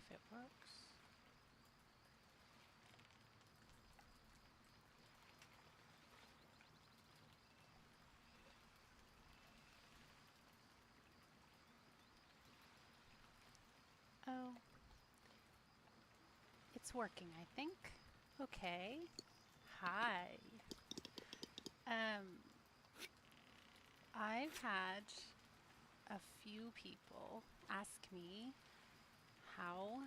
if it works. Oh, it's working, I think. Okay. Hi. Um, I've had a few people ask me how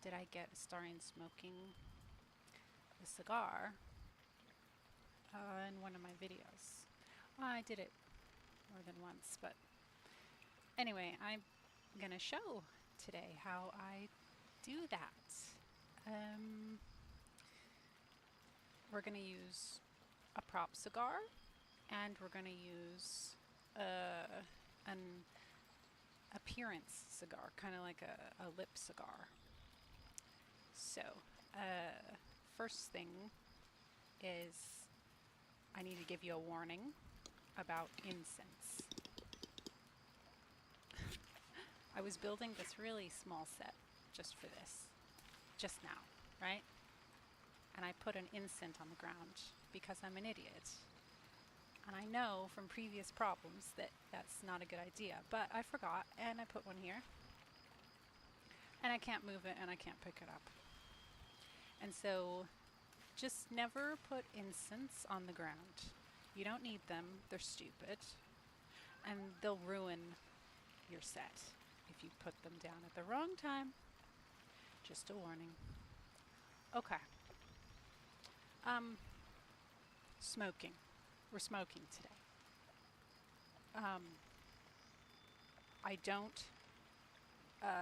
did I get Astarion smoking the cigar in one of my videos. I did it more than once, but anyway, I'm gonna show today how I do that. We're gonna use a prop cigar, and we're gonna use an appearance cigar, kind of like a lip cigar. So, first thing is I need to give you a warning about incense. I was building this really small set just for this, just now, right? And I put an incense on the ground because I'm an idiot. And I know from previous problems that that's not a good idea, but I forgot and I put one here. And I can't move it and I can't pick it up. And so just never put incense on the ground. You don't need them, they're stupid. And they'll ruin your set if you put them down at the wrong time. Just a warning. Okay. Smoking. We're smoking today. I don't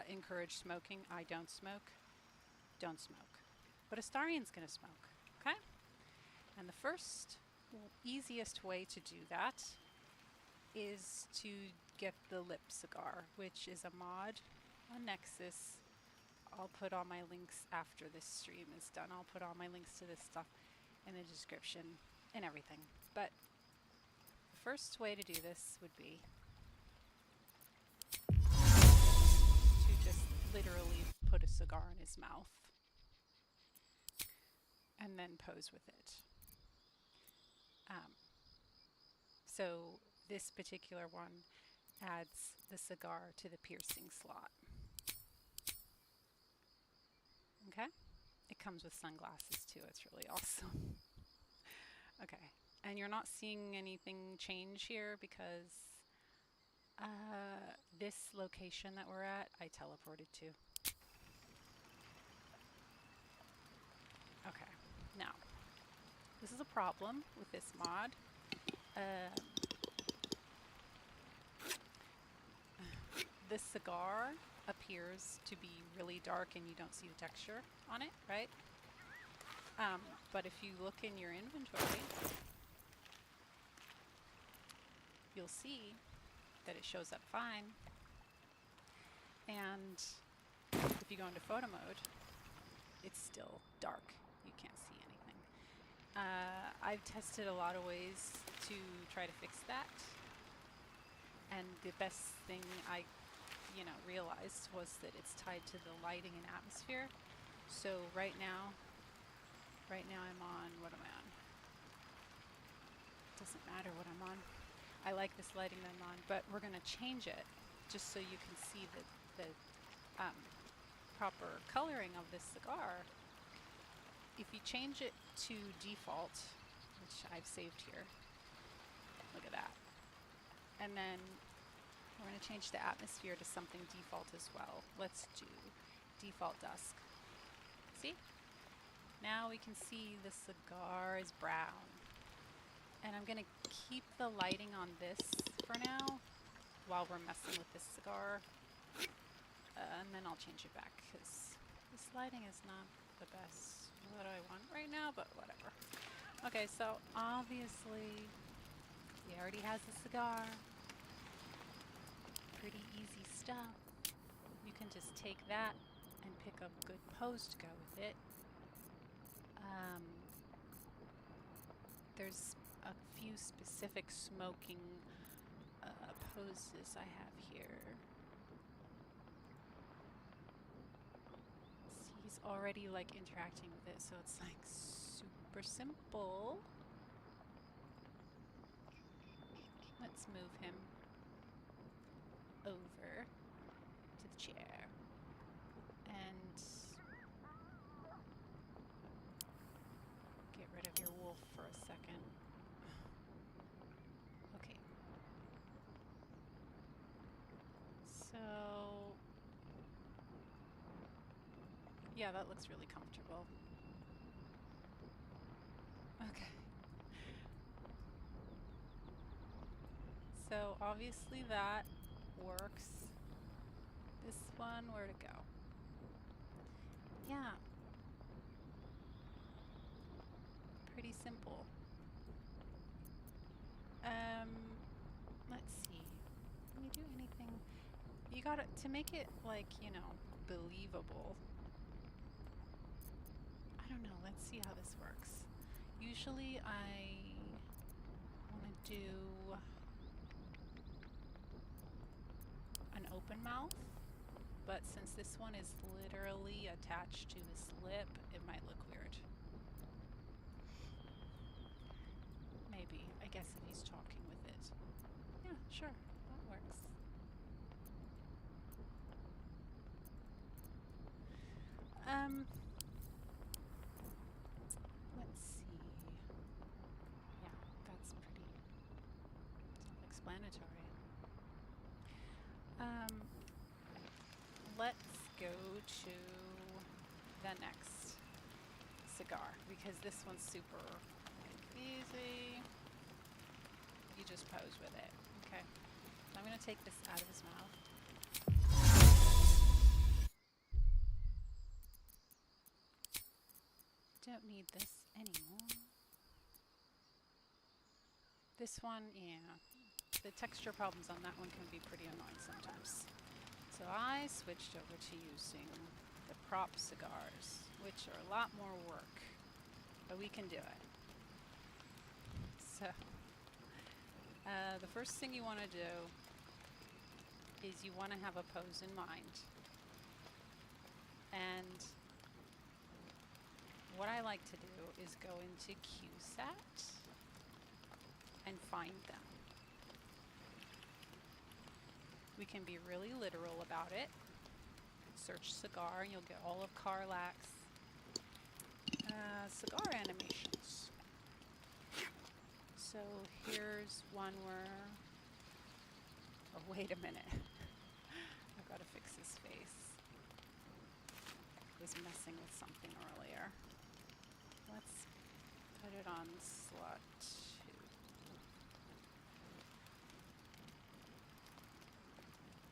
encourage smoking. I don't smoke. Don't smoke. But Astarion's gonna smoke, okay? And the first, easiest way to do that is to get the lip cigar, which is a mod on Nexus. I'll put all my links after this stream is done. I'll put all my links to this stuff in the description and everything. But the first way to do this would be to just literally put a cigar in his mouth and then pose with it. So this particular one adds the cigar to the piercing slot. Okay? It comes with sunglasses too. It's really awesome. Okay. And you're not seeing anything change here because this location that we're at, I teleported to. Okay. Now, this is a problem with this mod. This cigar appears to be really dark and you don't see the texture on it, right? But if you look in your inventory, you'll see that it shows up fine. And if you go into photo mode, it's still dark. You can't see anything. I've tested a lot of ways to try to fix that. And the best thing I realized was that it's tied to the lighting and atmosphere. So right now I'm on, what am I on? Doesn't matter what I'm on. I like this lighting that I'm on, but we're gonna change it just so you can see the proper coloring of this cigar. If you change it to default, which I've saved here, look at that. And then we're going to change the atmosphere to something default as well. Let's do default dusk. See? Now we can see the cigar is brown. And I'm going to keep the lighting on this for now while we're messing with this cigar. And then I'll change it back because this lighting is not the best that I want right now, but whatever. Okay, so obviously he already has a cigar. Pretty easy stuff. You can just take that and pick a good pose to go with it. There's a few specific smoking poses I have here. already like interacting with it, so it's like super simple. Let's move him over to the chair and get rid of your wolf for a second. Okay. So, yeah, that looks really comfortable. Okay. So obviously that works. This one, where to go? Yeah. Pretty simple. Let's see. Can you do anything? You gotta, to make it like, you know, believable. I don't know, let's see how this works. Usually I want to do an open mouth, but since this one is literally attached to his lip, it might look weird. Maybe, I guess if he's talking with it. Yeah, sure, that works. Let's see. Yeah, that's pretty self-explanatory. Let's go to the next cigar because this one's super easy. You just pose with it. Okay. So I'm going to take this out of his mouth. Don't need this anymore. This one, yeah. The texture problems on that one can be pretty annoying sometimes. So I switched over to using the prop cigars, which are a lot more work, but we can do it. So, the first thing you want to do is you want to have a pose in mind. And what I like to do is go into QSAT and find them. We can be really literal about it. Search cigar and you'll get all of Carlack's cigar animations. So here's one where, oh wait a minute, I've got to fix his face. I was messing with something earlier. Let's put it on slot 2.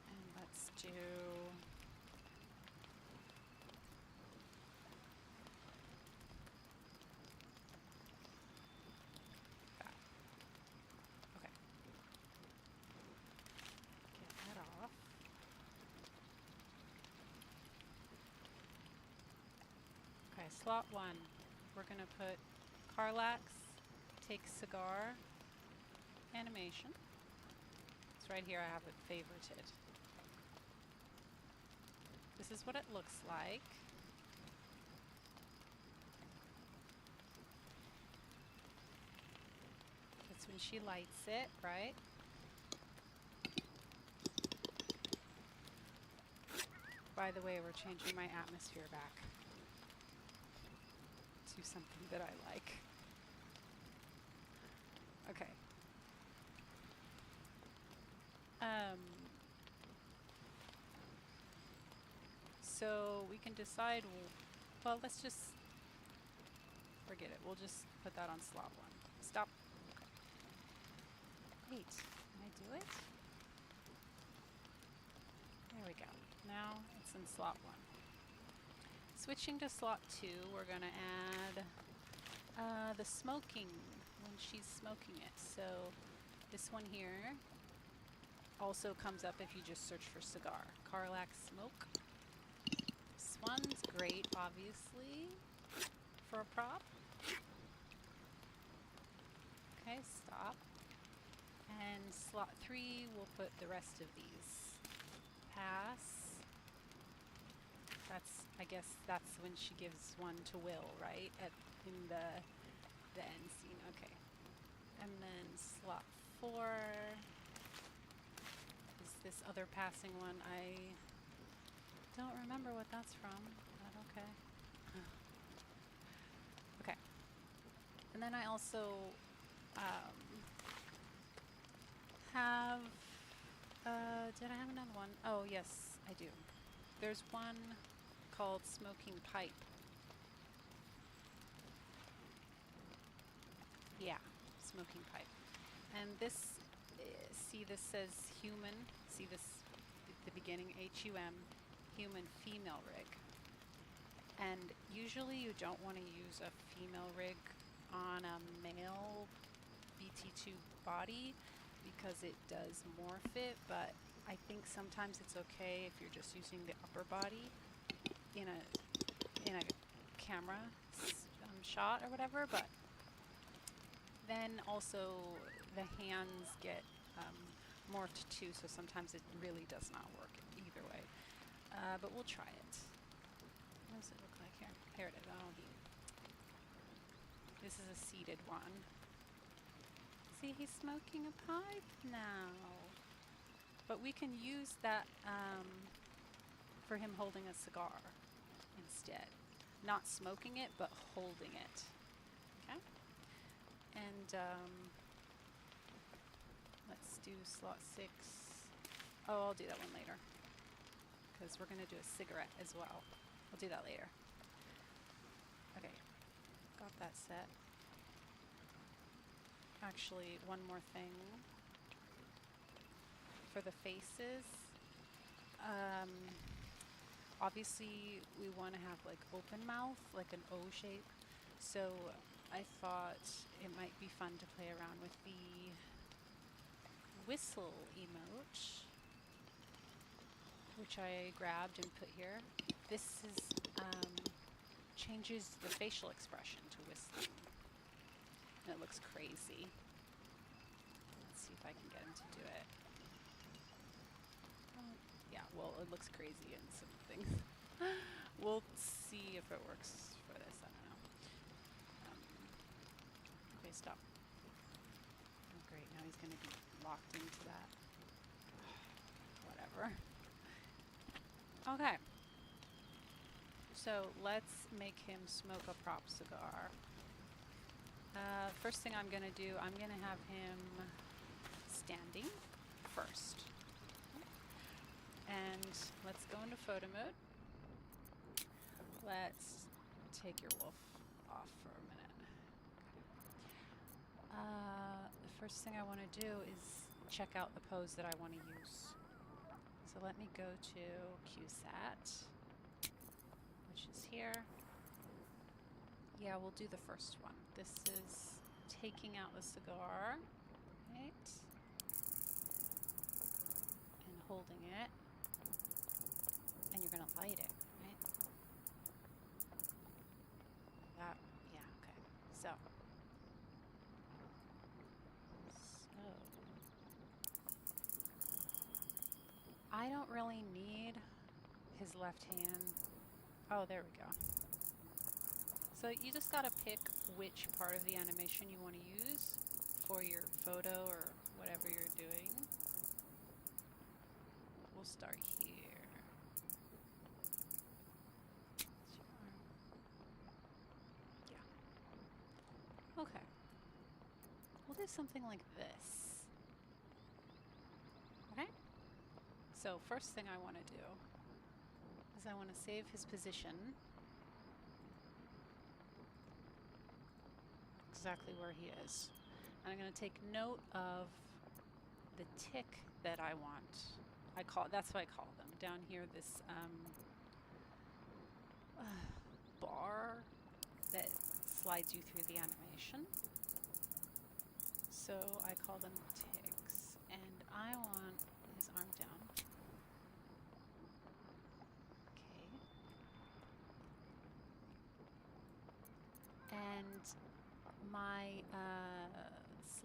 And let's do that. Okay. Get that off. Okay, slot 1. We're going to put Carlack's Take Cigar animation. It's right here, I have it favorited. This is what it looks like. That's when she lights it, right? By the way, we're changing my atmosphere back to something that I like. Okay. So we can decide, well, let's just forget it. We'll just put that on slot 1. Stop. Okay. Wait, can I do it? There we go. Now it's in slot 1. Switching to slot 2, we're going to add the smoking when she's smoking it. So this one here also comes up if you just search for cigar. Carlack Smoke. This one's great, obviously, for a prop. Okay, stop. And slot 3, we'll put the rest of these. Pass. I guess that's when she gives one to Will, right? In the end scene. Okay. And then slot 4 is this other passing one. I don't remember what that's from, but okay. Okay. And then I also have, did I have another one? Oh, yes, I do. There's one called Smoking Pipe. Yeah, Smoking Pipe. And this, see this says human, see this at the beginning, HUM, human female rig. And usually you don't want to use a female rig on a male BT2 body because it does morph it, but I think sometimes it's okay if you're just using the upper body in a camera shot or whatever, but then also the hands get morphed too, so sometimes it really does not work either way. But we'll try it. What does it look like here? Here it is. Oh, this is a seated one. See, he's smoking a pipe now. But we can use that for him holding a cigar instead. Not smoking it, but holding it. Okay? And let's do slot 6. Oh, I'll do that one later, because we're going to do a cigarette as well. I'll do that later. Okay, got that set. Actually, one more thing. For the faces, obviously we want to have like open mouth, like an O shape. So I thought it might be fun to play around with the whistle emote, which I grabbed and put here. This is changes the facial expression to whistling. And it looks crazy. Let's see if I can get him to do it. Yeah, well, it looks crazy in some things. We'll see if it works for this. I don't know. Okay, stop. Oh, great. Now he's going to be locked into that. Whatever. Okay. So let's make him smoke a prop cigar. First thing I'm going to do, I'm going to have him standing first. And let's go into photo mode. Let's take your wolf off for a minute. The first thing I want to do is check out the pose that I want to use. So let me go to QSAT, which is here. Yeah, we'll do the first one. This is taking out the cigar, right? And holding it. And you're going to light it, right? That, yeah, okay. So. I don't really need his left hand. Oh, there we go. So you just gotta pick which part of the animation you want to use for your photo or whatever you're doing. We'll start here. Yeah. Okay. We'll do something like this. Okay? So first thing I want to do is I want to save his position exactly where he is. And I'm going to take note of the tick that I want. That's what I call them. Down here, this bar that slides you through the animation. So I call them ticks. And I want his arm down. Okay. And my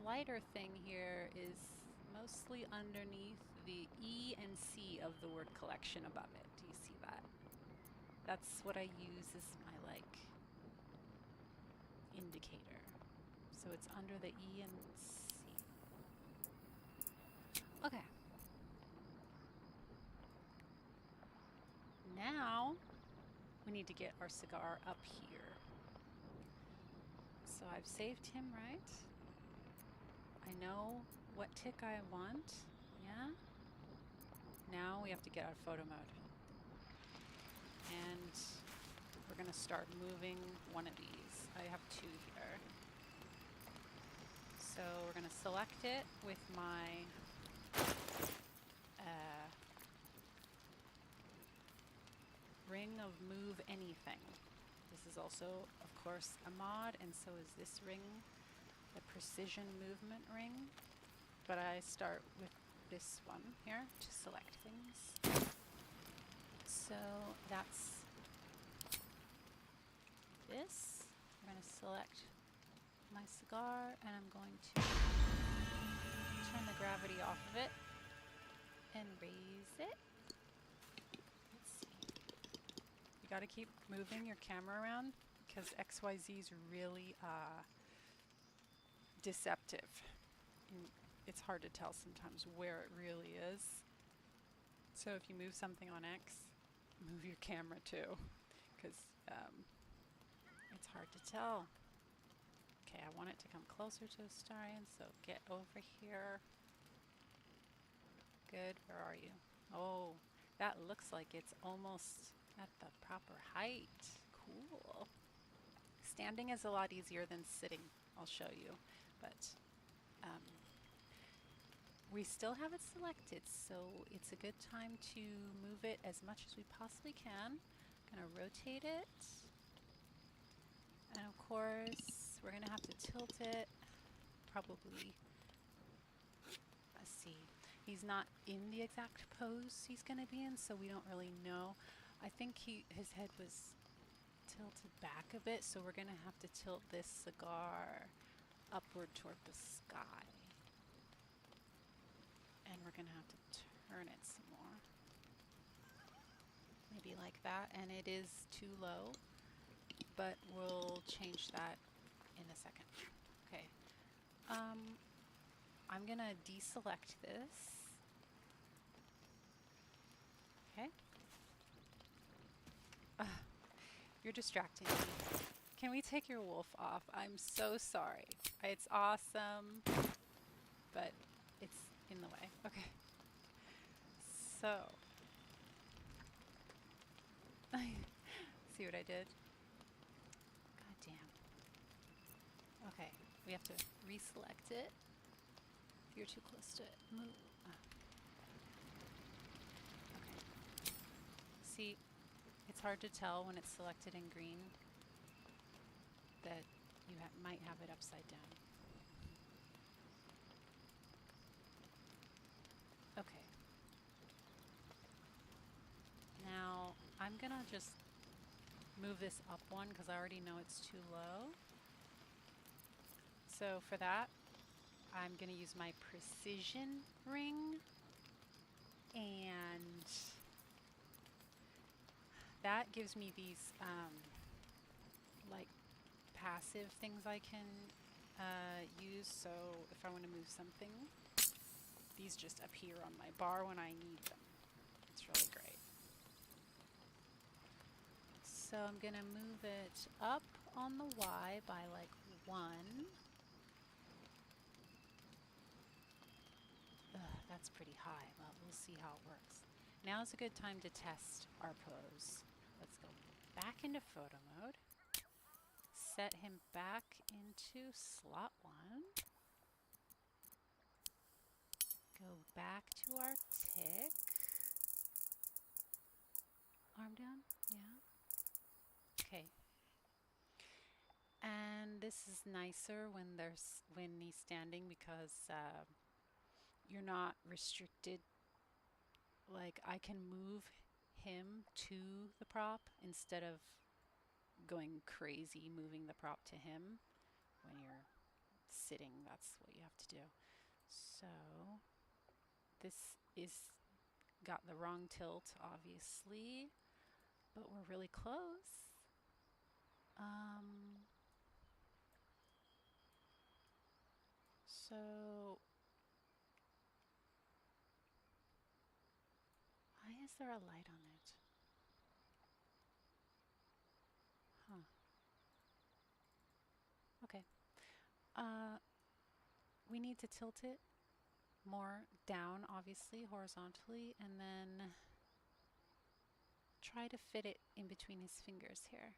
slider thing here is mostly underneath the E and C of the word collection above it. Do you see that? That's what I use as my like indicator. So it's under the E and C. Okay. Now we need to get our cigar up here. So I've saved him, right? I know what tick I want. Yeah. Now we have to get out of photo mode. And we're going to start moving one of these. I have two here. So we're going to select it with my ring of move anything. This is also, of course, a mod, and so is this ring, the precision movement ring. But I start with this one here to select things. So that's this. I'm going to select my cigar, and I'm going to turn the gravity off of it and raise it. Let's see. You got to keep moving your camera around because XYZ is really deceptive. And it's hard to tell sometimes where it really is. So if you move something on X, move your camera too, because it's hard to tell. Okay, I want it to come closer to Astarion, so get over here. Good, where are you? Oh, that looks like it's almost at the proper height. Cool. Standing is a lot easier than sitting, I'll show you, but we still have it selected, so it's a good time to move it as much as we possibly can. I'm gonna rotate it, and of course we're gonna have to tilt it, probably. Let's see, he's not in the exact pose he's gonna be in, so we don't really know. I think his head was tilted back a bit, so we're gonna have to tilt this cigar upward toward the sky. And we're gonna have to turn it some more. Maybe like that, and it is too low, but we'll change that in a second. Okay. I'm gonna deselect this. Okay. You're distracting me. Can we take your wolf off? I'm so sorry. It's awesome, but it's in the way. Okay. So, see what I did? God damn. Okay, we have to reselect it. If you're too close to it, move. Okay. See, it's hard to tell when it's selected in green that you might have it upside down. Okay. Now, I'm gonna just move this up one because I already know it's too low. So for that, I'm gonna use my precision ring, and that gives me these like passive things I can use. So if I want to move something, these just appear on my bar when I need them. It's really great. So I'm gonna move it up on the Y by like 1. Ugh, that's pretty high, but we'll see how it works. Now is a good time to test our pose. Let's go back into photo mode. Set him back into slot 1. Go back to our tick. Arm down, yeah. Okay. And this is nicer when he's standing because you're not restricted. Like I can move him to the prop instead of going crazy moving the prop to him. When you're sitting, that's what you have to do. So this is got the wrong tilt, obviously. but we're really close. So why is there a light on it? Huh. Okay. We need to tilt it more down, obviously, horizontally, and then try to fit it in between his fingers here.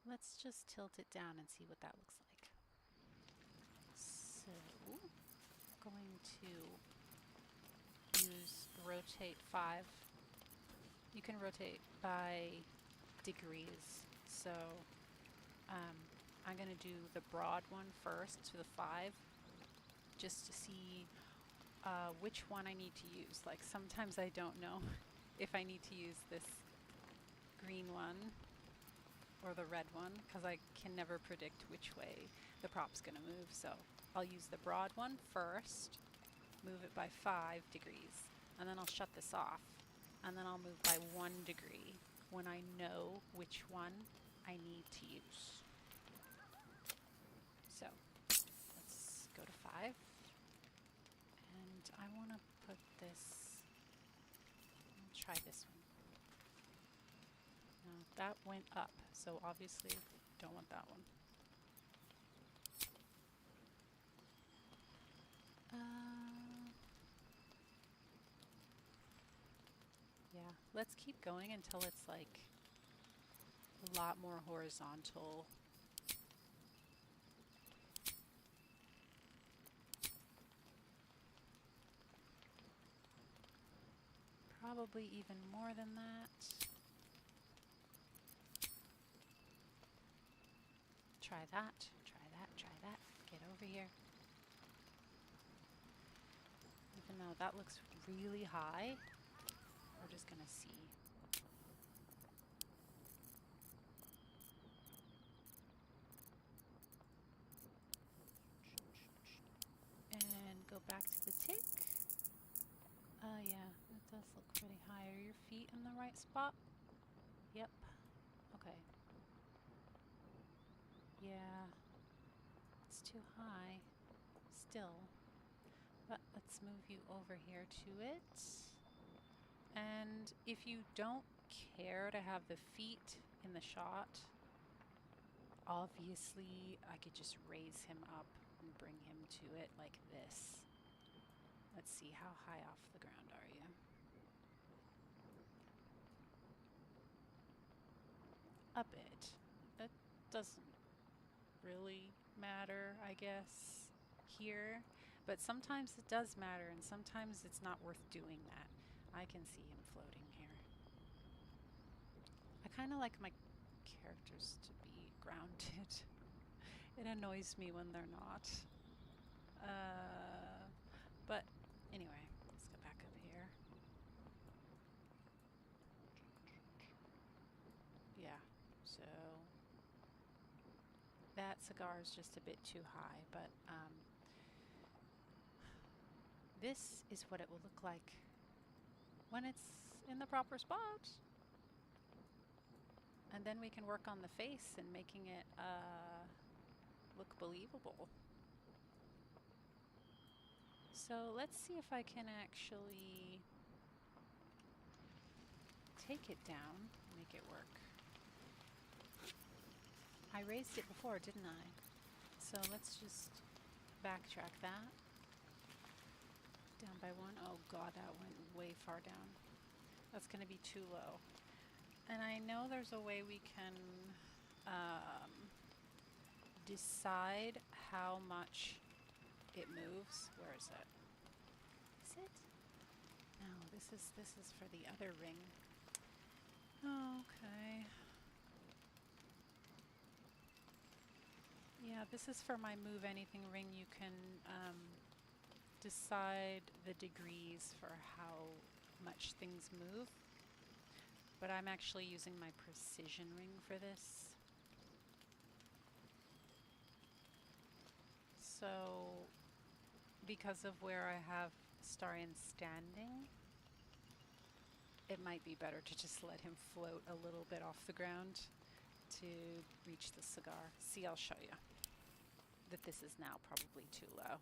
Let's just tilt it down and see what that looks like. So, I'm going to use rotate 5. You can rotate by degrees. So, I'm going to do the broad one first to the 5, just to see which one I need to use. Like sometimes I don't know if I need to use this green one or the red one, because I can never predict which way the prop's going to move. So I'll use the broad one first, move it by 5 degrees, and then I'll shut this off, and then I'll move by 1 degree when I know which one I need to use. So let's go to 5, and I want to put this, I'll try this one. No, that went up, so obviously don't want that one. Yeah, let's keep going until it's like a lot more horizontal. Probably even more than that. Try that, try that, try that. Get over here. Even though that looks really high, we're just gonna see. And go back to the tick. Yeah, it does look pretty high. Are your feet in the right spot? Yep. Okay. Yeah, it's too high still. But let's move you over here to it. And if you don't care to have the feet in the shot, obviously I could just raise him up and bring him to it like this. Let's see, how high off the ground are you? A bit. That doesn't really matter, I guess, here. But sometimes it does matter, and sometimes it's not worth doing that. I can see him floating here. I kind of like my characters to be grounded. It annoys me when they're not. But anyway, let's go back up here. Yeah, so that cigar is just a bit too high, but this is what it will look like when it's in the proper spot. And then we can work on the face and making it look believable. So let's see if I can actually take it down, make it work. I raised it before, didn't I? So let's just backtrack that. Down by 1. Oh god, that went way far down. That's going to be too low. And I know there's a way we can decide how much it moves. Where is it? Is it? No, this is for the other ring. Okay. Yeah, this is for my move anything ring. You can decide the degrees for how much things move. But I'm actually using my precision ring for this. So because of where I have Astarion standing, it might be better to just let him float a little bit off the ground to reach the cigar. See, I'll show you that this is now probably too low.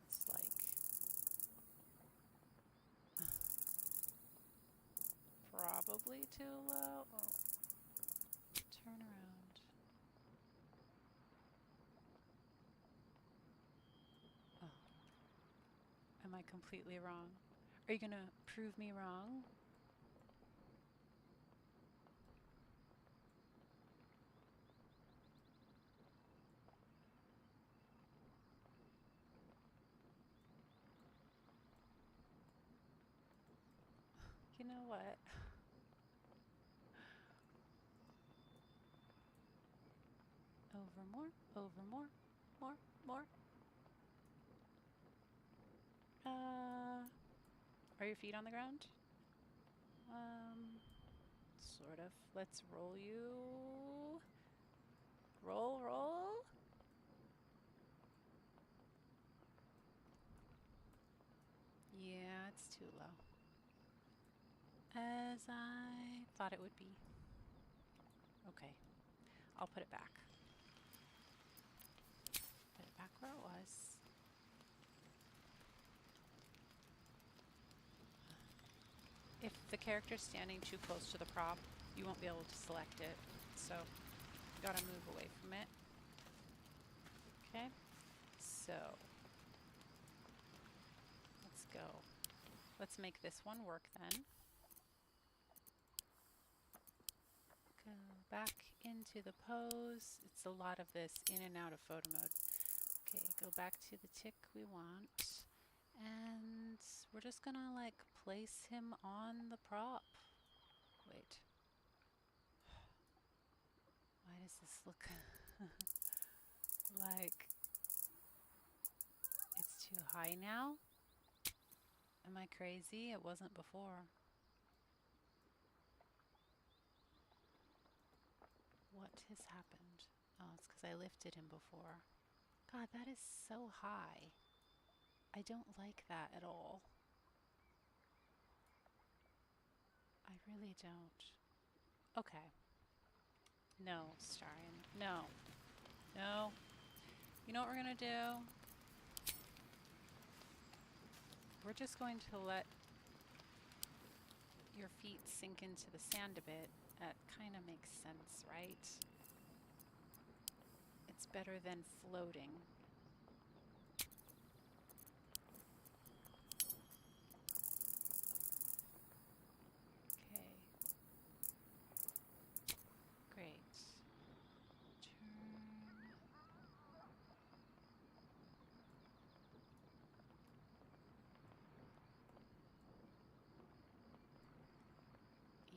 It's like probably too low. Oh, turn around. Oh, am I completely wrong? Are you gonna prove me wrong? You know what? Over more, over more, more. Are your feet on the ground? Sort of. Let's roll you. Roll, roll. Yeah, it's too low. As I thought it would be. Okay, I'll put it back. Put it back where it was. If the character's standing too close to the prop, you won't be able to select it. So, you gotta move away from it. Okay, so let's go. Let's make this one work then. Go back into the pose. It's a lot of this in and out of photo mode. Okay, go back to the tick we want. And we're just gonna like place him on the prop. Wait. Why does this look like it's too high now? Am I crazy? It wasn't before. What has happened? Oh, it's because I lifted him before. God, that is so high. I don't like that at all. I really don't. Okay. No, Astarion. No. No. You know what we're gonna do? We're just going to let your feet sink into the sand a bit. That kind of makes sense, right? It's better than floating. Okay. Great. Turn.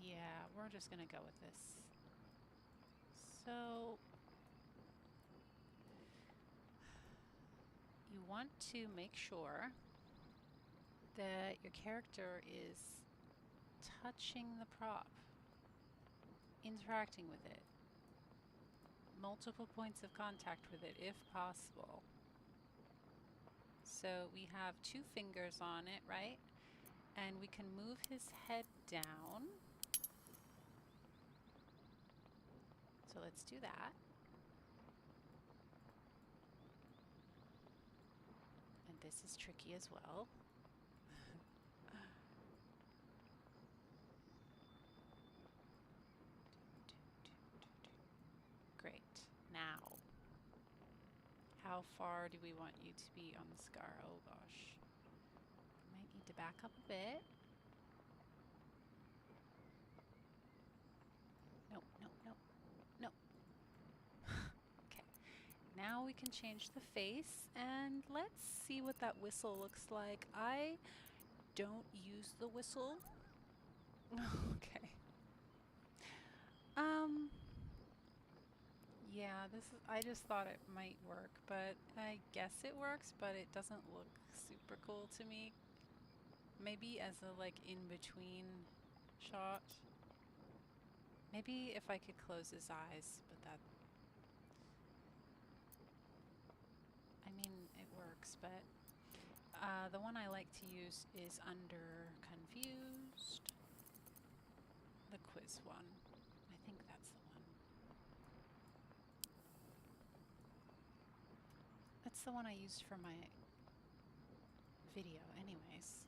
Yeah, we're just gonna go with this. So you want to make sure that your character is touching the prop, interacting with it, multiple points of contact with it if possible. So we have 2 fingers on it, right? And we can move his head down. So let's do that. And this is tricky as well. Great. Now, how far do we want you to be on the cigar? Oh gosh. Might need to back up a bit. No, no, no, no. Okay. Now we can change the face and let's see what that whistle looks like. I don't use the whistle. Okay. Yeah, I just thought it might work, but I guess it works, but it doesn't look super cool to me. Maybe as a like in between shot. Maybe if I could close his eyes, but works, but the one I like to use is under Confused, the quiz one. I think that's the one. That's the one I used for my video anyways.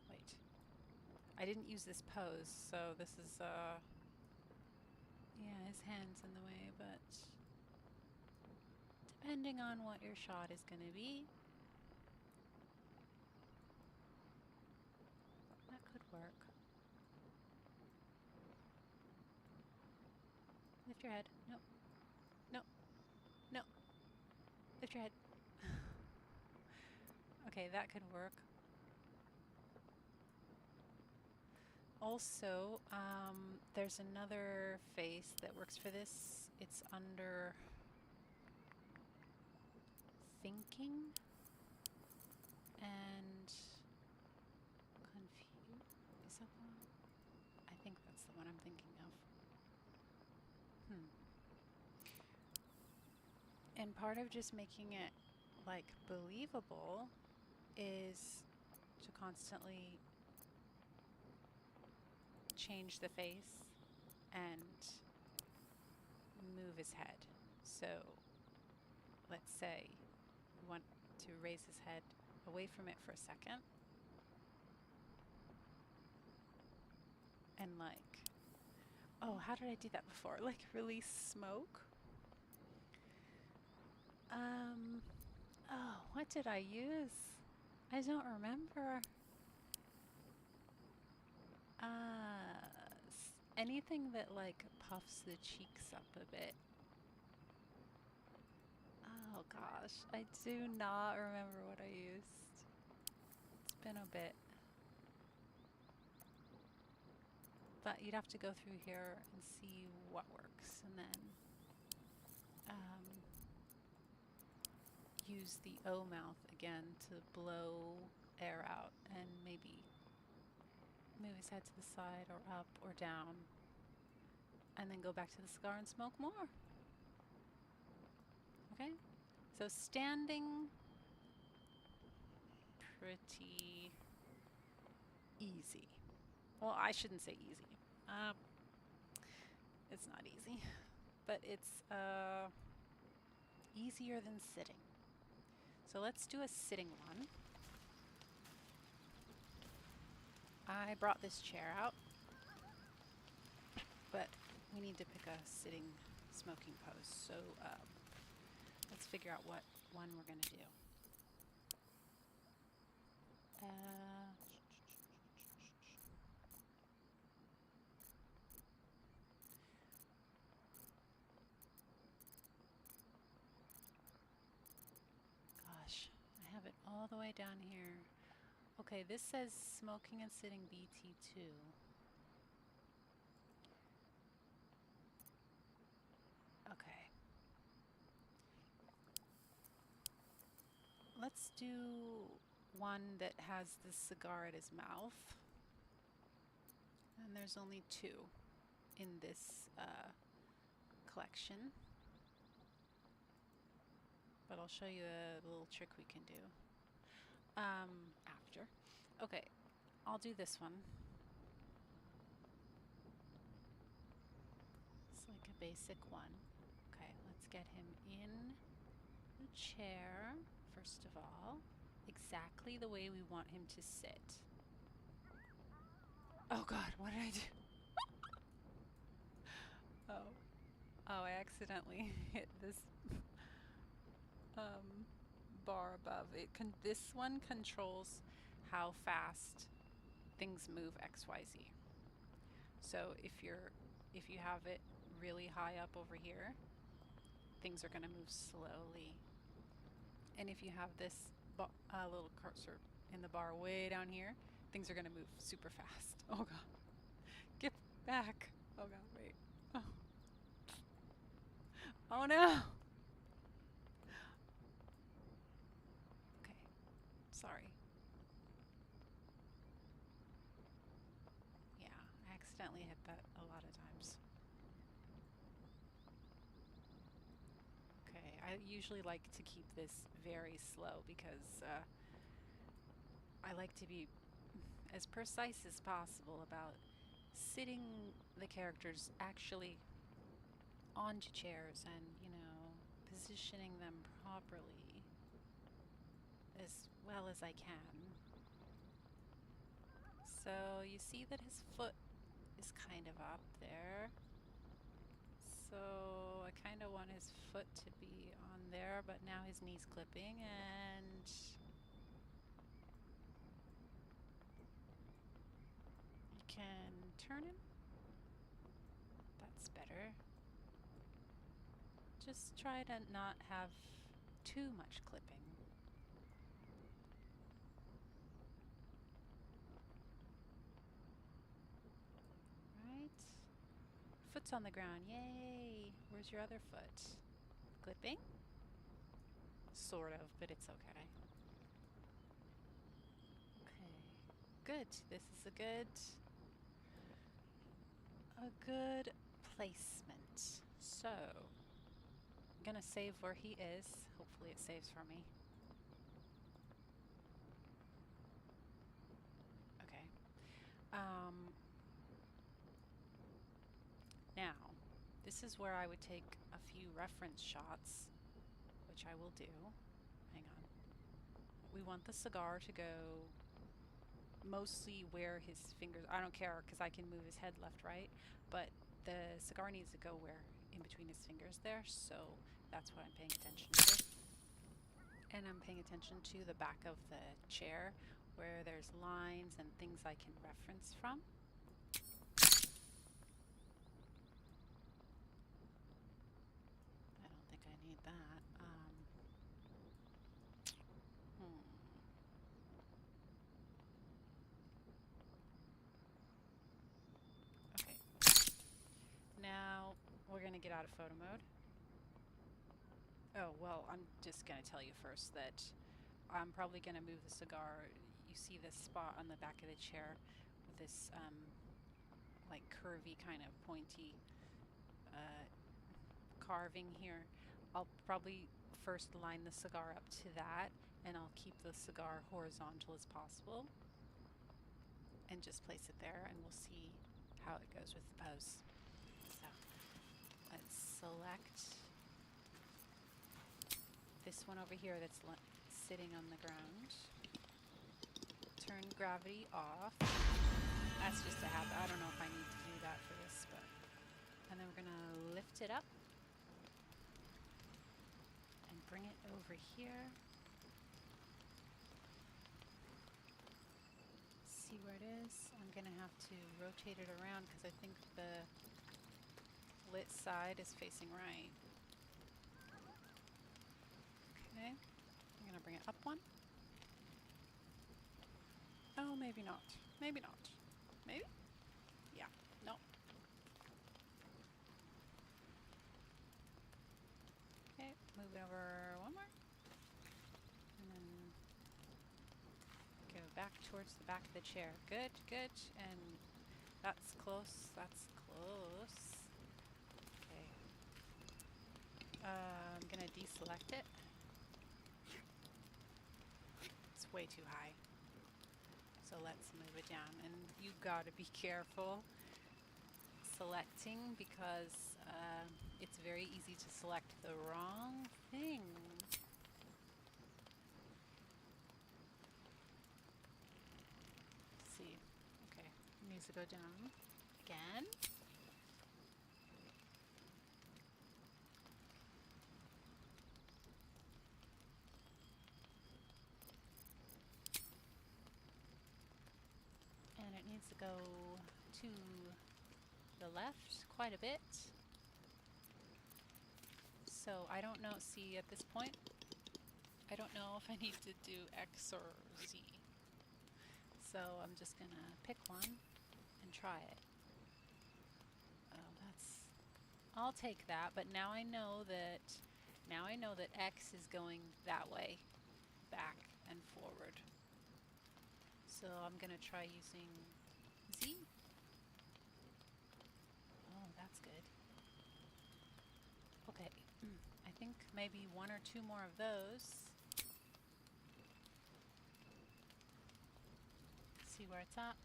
Wait. I didn't use this pose, so this is, yeah, his hand's in the way, but depending on what your shot is going to be, that could work. Lift your head. No. No. No. Lift your head. Okay, that could work. Also, there's another face that works for this. It's under Thinking and Confused. Is that the one? I think that's the one I'm thinking of. And part of just making it like believable is to constantly change the face and move his head. So let's say we want to raise his head away from it for a second and like, oh, how did I do that before? Like release smoke. Oh, what did I use? I don't remember. Anything that like puffs the cheeks up a bit. Oh gosh, I do not remember what I used. It's been a bit. But you'd have to go through here and see what works, and then use the O mouth again to blow air out and maybe move his head to the side or up or down, and then go back to the cigar and smoke more. Okay? So standing, pretty easy. Well, I shouldn't say easy. It's not easy, but it's easier than sitting. So let's do a sitting one. I brought this chair out, but we need to pick a sitting smoking pose. So let's figure out what one we're going to do. Gosh, I have it all the way down here. Okay, this says smoking and sitting BT2. Okay. Let's do one that has the cigar at his mouth. And there's only 2 in this collection. But I'll show you a little trick we can do after. Okay, I'll do this one. It's like a basic one. Okay, let's get him in the chair, first of all, exactly the way we want him to sit. Oh God, what did I do? Oh, I accidentally hit this bar above it. This one controls how fast things move XYZ. So if you have it really high up over here, things are going to move slowly. And if you have this little cursor in the bar way down here, things are going to move super fast. Oh God, get back. Oh God, wait. Oh, oh no. Okay, sorry. Yeah, I accidentally hit that a lot of times. Okay, I usually like to keep this very slow because I like to be as precise as possible about sitting the characters actually onto chairs and, positioning them properly as well as I can. So you see that his foot is kind of up there. So I kind of want his foot to be on there, but now his knee's clipping and you can turn him. That's better. Just try to not have too much clipping. Right? Foot's on the ground. Yay! Where's your other foot? Clipping? Sort of, but it's okay. Okay. Good. This is a good placement. So, I'm gonna save where he is. Hopefully it saves for me. Okay. Now, this is where I would take a few reference shots, which I will do. Hang on. We want the cigar to go mostly where his fingers, I don't care because I can move his head left, right, but the cigar needs to go where in between his fingers there, so that's what I'm paying attention to. And I'm paying attention to the back of the chair where there's lines and things I can reference from. I don't think I need that. Okay. Now we're going to get out of photo mode. Oh, well, I'm just going to tell you first that I'm probably going to move the cigar. You see this spot on the back of the chair with this like curvy kind of pointy carving here. I'll probably first line the cigar up to that, and I'll keep the cigar horizontal as possible and just place it there, and we'll see how it goes with the pose. So let's select this one over here that's sitting on the ground. Turn gravity off. That's just a habit. I don't know if I need to do that for this, but... And then we're going to lift it up and bring it over here. See where it is. I'm going to have to rotate it around because I think the lit side is facing right. Okay. I'm going to bring it up one. Oh, maybe not. Maybe not. Maybe? Yeah. No. Okay. Move it over one more. And then go back towards the back of the chair. Good, good. And that's close. That's close. Okay. I'm going to deselect it. It's way too high. So let's move it down. And you gotta be careful selecting because it's very easy to select the wrong thing. Let's see. Okay, it needs to go down again. And it needs to go to the left quite a bit. So I don't know, see at this point, I don't know if I need to do X or Z. So I'm just gonna pick one and try it. Oh, I'll take that, but now I know that X is going that way, back and forward. So I'm gonna try using Z. Oh, that's good. Okay, I think maybe 1 or 2 more of those. See where it's at.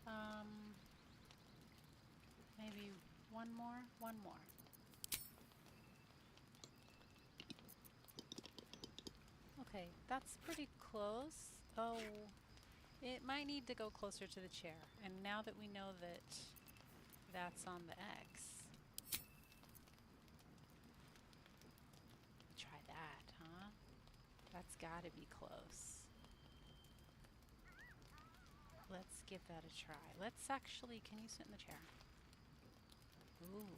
Maybe one more. Okay, that's pretty close. Oh, it might need to go closer to the chair. And now that we know that that's on the X, try that, huh? That's gotta be close. Let's give that a try. Let's actually, can you sit in the chair? Ooh.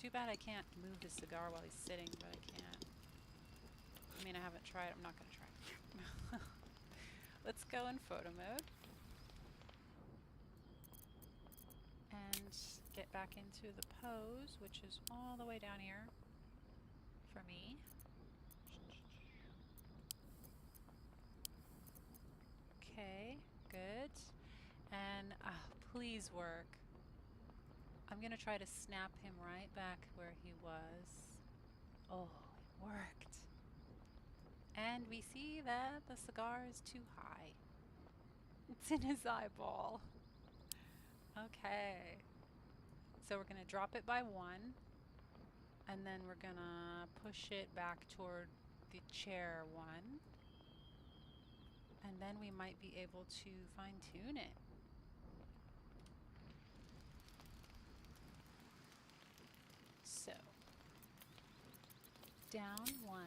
Too bad I can't move the cigar while he's sitting, but I can. I mean, I haven't tried. I'm not going to try. Let's go in photo mode. And get back into the pose, which is all the way down here for me. Okay, good. And please work. I'm going to try to snap him right back where he was. Oh, it worked. And we see that the cigar is too high. It's in his eyeball. Okay. So we're going to drop it by 1. And then we're going to push it back toward the chair 1. And then we might be able to fine-tune it. So, down 1.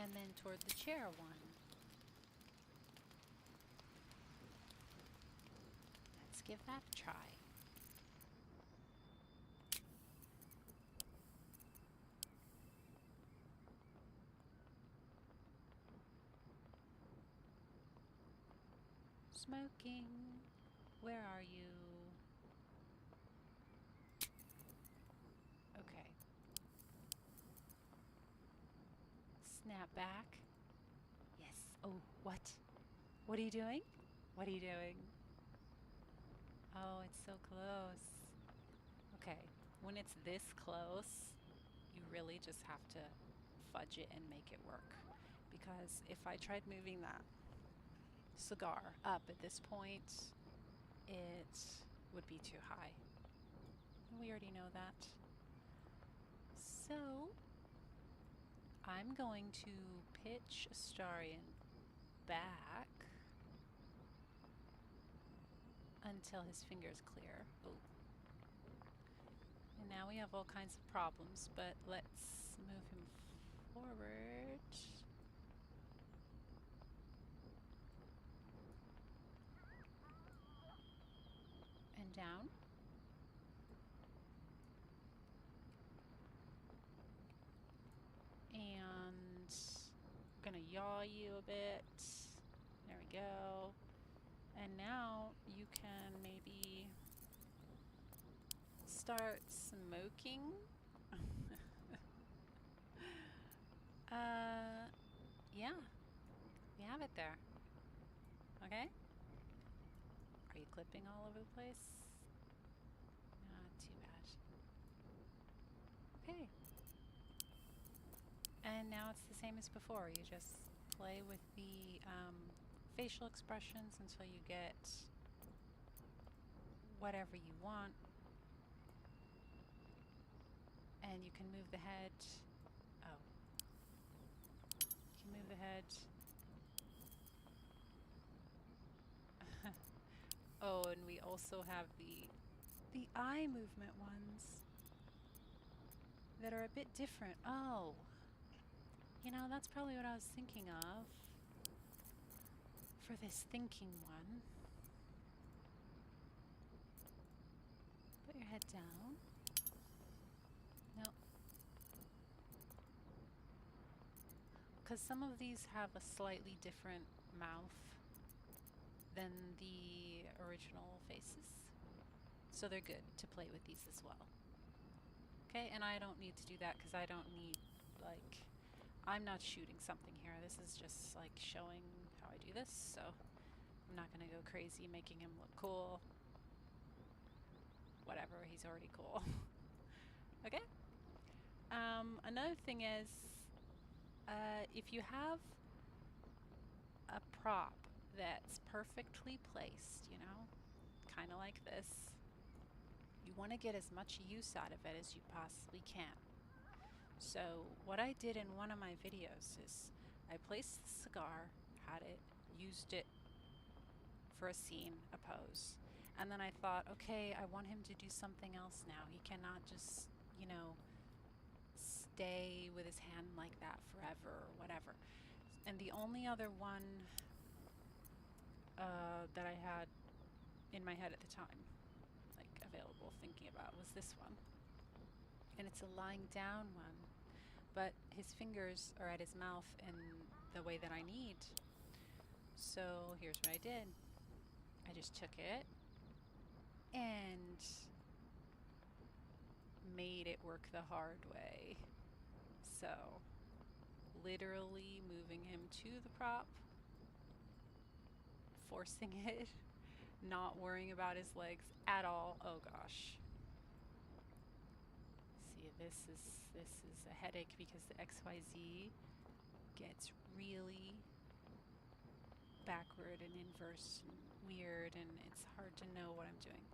And then toward the chair 1. Let's give that a try. Smoking, where are you? Okay. Snap back. Yes. Oh, what? What are you doing? What are you doing? Oh, it's so close. Okay, when it's this close, you really just have to fudge it and make it work. Because if I tried moving that cigar up at this point, it would be too high. We already know that. So, I'm going to pitch Astarion back until his finger's clear. Oh. And now we have all kinds of problems, but let's move him forward. And down. And I'm gonna yaw you a bit. There we go. And now you can maybe start smoking. Yeah, we have it there. Okay? Are you clipping all over the place? Not too bad. Okay. And now it's the same as before. You just play with the facial expressions until you get whatever you want. And you can move the head. Oh. You can move the head. Oh, and we also have the eye movement ones that are a bit different. Oh. You know, that's probably what I was thinking of for this thinking one. Put your head down. No. Because some of these have a slightly different mouth than the original faces. So they're good to play with these as well. Okay, and I don't need to do that because I don't need, like, I'm not shooting something here. This is just like showing how I do this, so I'm not going to go crazy making him look cool. Whatever, he's already cool. Okay? Another thing is, if you have a prop that's perfectly placed, you know, kind of like this, you want to get as much use out of it as you possibly can. So what I did in one of my videos is I placed the cigar, had it, used it for a scene, a pose, and then I thought, okay, I want him to do something else now. He cannot just, you know, stay with his hand like that forever or whatever. And the only other one that I had in my head at the time, like available, thinking about, was this one. And it's a lying down one, but his fingers are at his mouth in the way that I need. So here's what I did. I just took it and made it work the hard way. So literally moving him to the prop, forcing it, not worrying about his legs at all. Oh gosh. See, this is a headache because the XYZ gets really backward and inverse and weird, and it's hard to know what I'm doing.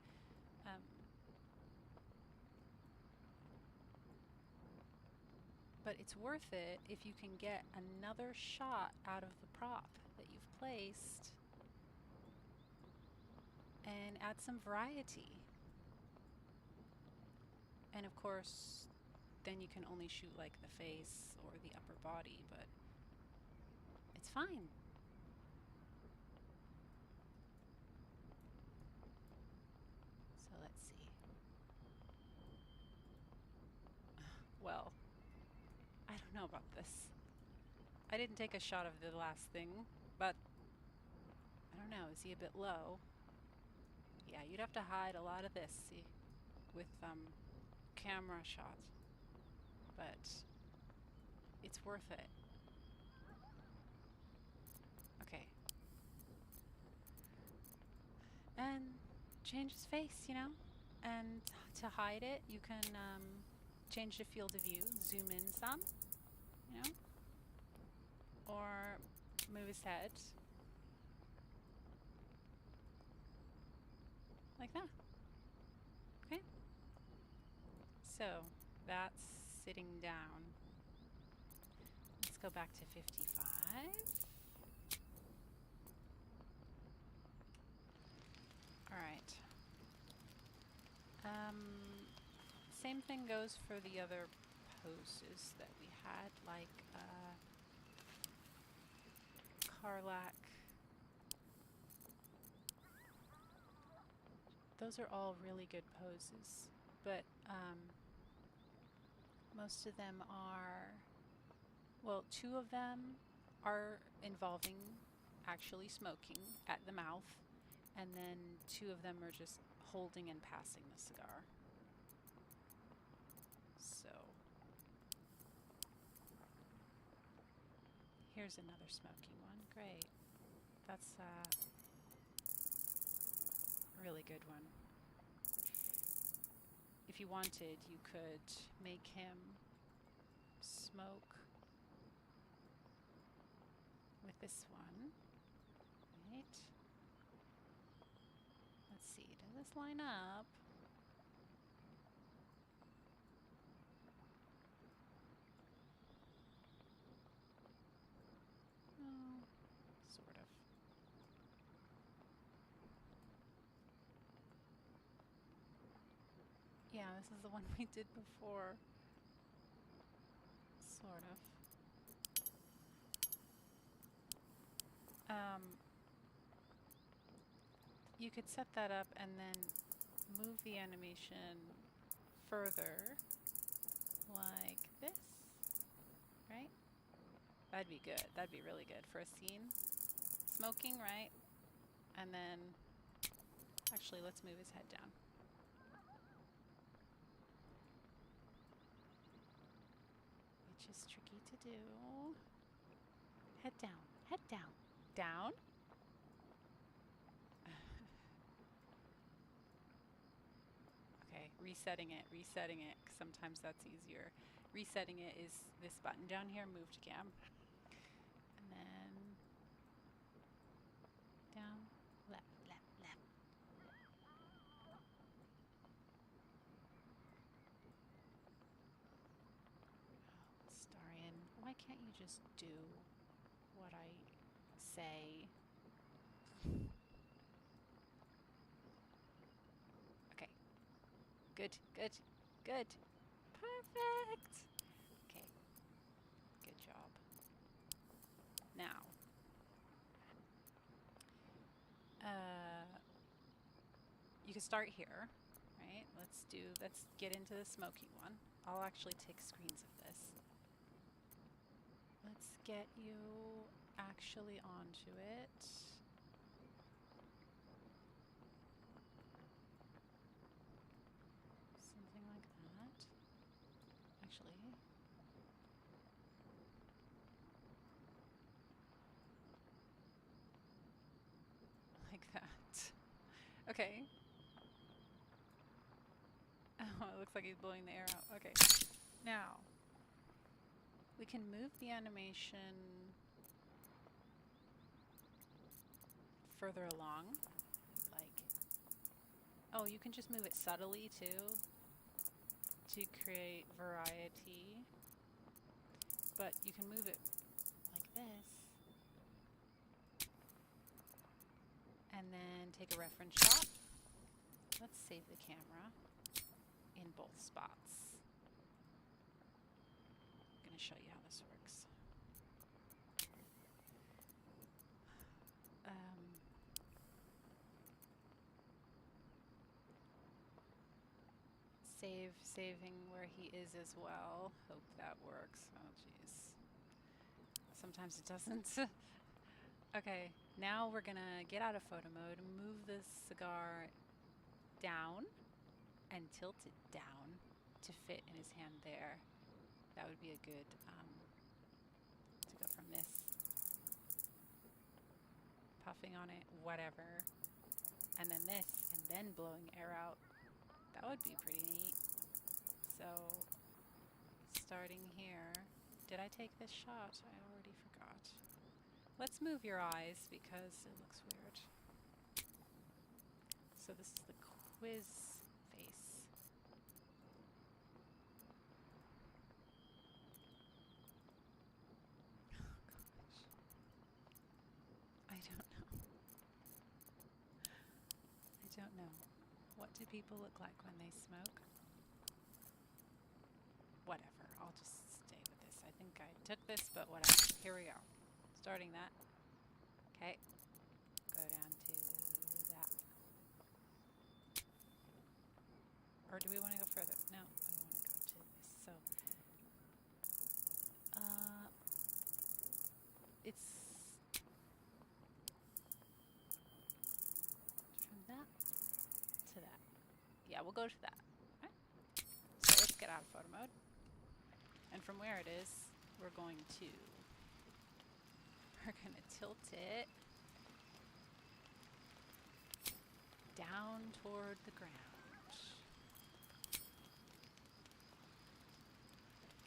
But it's worth it if you can get another shot out of the prop that you've placed and add some variety. And of course, then you can only shoot like the face or the upper body, but it's fine. So let's see. Well, I don't know about this. I didn't take a shot of the last thing, but I don't know, is he a bit low? Yeah, you'd have to hide a lot of this, see, with camera shots, but it's worth it. Okay. And change his face, you know? And to hide it, you can change the field of view, zoom in some, you know? Or move his head. Like that. Okay? So, that's sitting down. Let's go back to 55. Alright. Same thing goes for the other poses that we had, like Karlak. Those are all really good poses, but most of them are, well, two of them are involving actually smoking at the mouth, and then two of them are just holding and passing the cigar. So here's another smoking one. Great. That's a really good one. If you wanted, you could make him smoke with this one. Right. Let's see, does this line up? Oh, sort of. Yeah, this is the one we did before. Sort of. You could set that up and then move the animation further, like this, right? That'd be good. That'd be really good for a scene. Smoking, right? And then, actually, let's move his head down. Which is tricky to do. Head down, head down, down. Okay, resetting it, 'cause sometimes that's easier. resetting it is this button down here, move to cam. And then down, left, left, left. Oh, Astarion, why can't you just do what I say? Okay. Good, good, good. Perfect. Okay. Good job. Now, you can start here, right? Let's get into the smoky one. I'll actually take screens of this. Let's get you actually onto it. Something like that. Actually, like that. Okay. Oh, it looks like he's blowing the air out. Okay. Now, we can move the animation further along. Like, oh, you can just move it subtly too to create variety. But you can move it like this. And then take a reference shot. Let's save the camera in both spots. I'm going to show you how this works. Saving where he is as well. Hope that works. Oh, jeez. Sometimes it doesn't. Okay, now we're gonna get out of photo mode and move the cigar down and tilt it down to fit in his hand there. That would be a good, to go from this, puffing on it, whatever, and then this, and then blowing air out. That would be pretty neat. So, starting here, did I take this shot? I already forgot. Let's move your eyes because it looks weird. So this is the quiz face. Oh gosh. I don't know. I don't know. What do people look like when they smoke? Whatever. I'll just stay with this. I think I took this, but whatever. Here we go. Starting that. Okay. Go down to that. Or do we want to go further? No, I want to go to this. So, it's from that to that. Yeah, we'll go to that. Okay. So let's get out of photo mode. And from where it is, we're going to tilt it down toward the ground.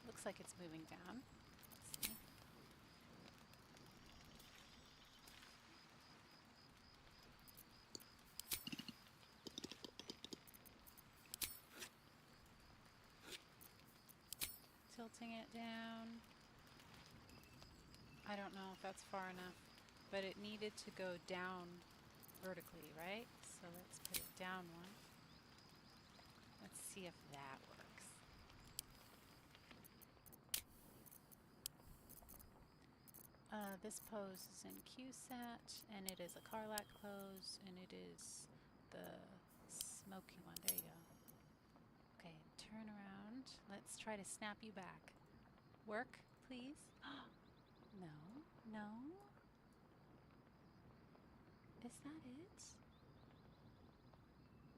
Looks like it's moving down. Let's see. Tilting it down. I don't know if that's far enough, but it needed to go down vertically, right? So let's put it down one. Let's see if that works. This pose is in QSAT, and it is a Carlac pose, and it is the smoky one. There you go. Okay, turn around. Let's try to snap you back. Work, please. No, no. Is that it?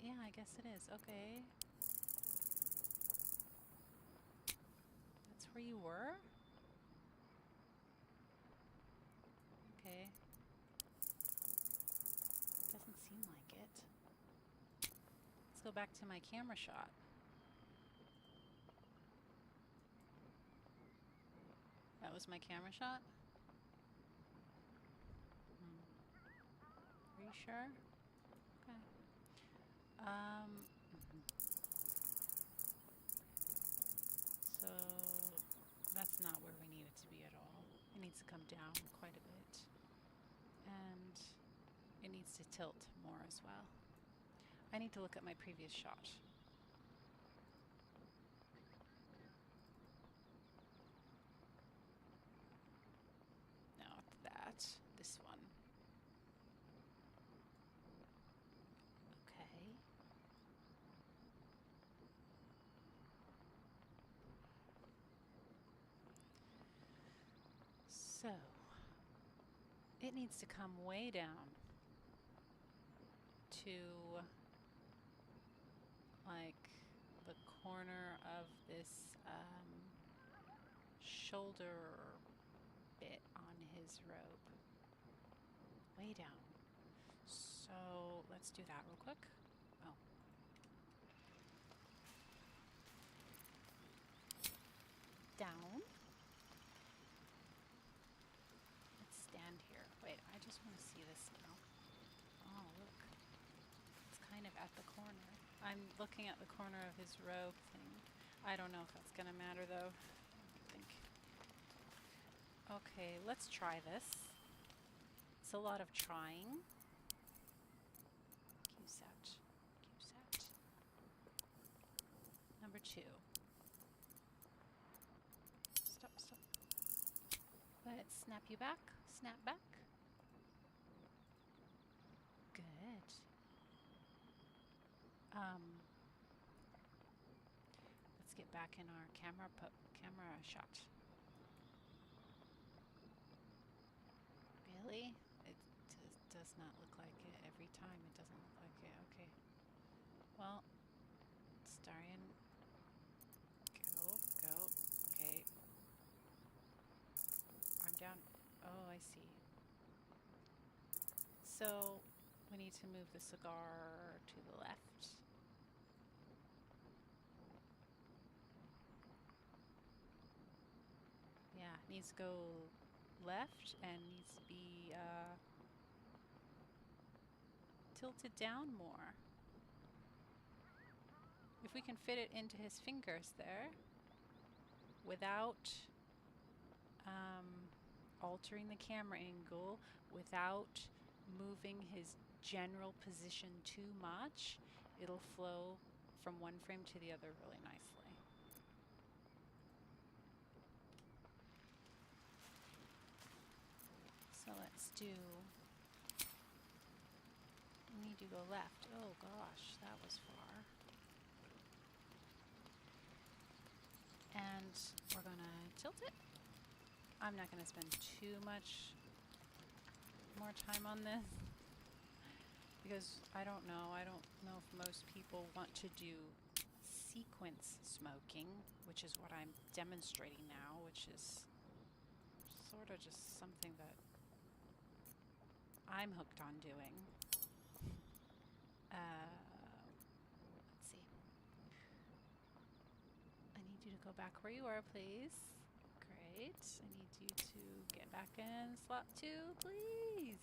Yeah, I guess it is. Okay. That's where you were? Okay. Doesn't seem like it. Let's go back to my camera shot. That was my camera shot? Are you sure? Okay. So that's not where we need it to be at all. It needs to come down quite a bit. And it needs to tilt more as well. I need to look at my previous shot. Not that. This one. Okay. So, it needs to come way down to like the corner of this shoulder bit on his robe. Way down. So let's do that real quick. Oh. Down. Let's stand here. Wait, I just want to see this now. Oh, look. It's kind of at the corner. I'm looking at the corner of his robe thing. I don't know if that's going to matter though. I think. Okay, let's try this. It's a lot of trying. QSat. QSat. Number 2. Stop, stop. Let's snap you back. Snap back. Good. Let's get back in our camera shot. Really? It does not look like it every time. It doesn't look like it. Okay. Well, Astarion, go. Okay. I'm down. Oh, I see. So we need to move the cigar to the left. Yeah, it needs to go left and needs to be tilted down more. If we can fit it into his fingers there without altering the camera angle, without moving his general position too much, it'll flow from one frame to the other really nicely. So let's do, we need to go left. Oh gosh, that was far. And we're gonna tilt it. I'm not gonna spend too much more time on this because I don't know if most people want to do sequence smoking, which is what I'm demonstrating now, which is sort of just something that I'm hooked on doing. Let's see. I need you to go back where you are, please. Great. I need you to get back in slot 2, please.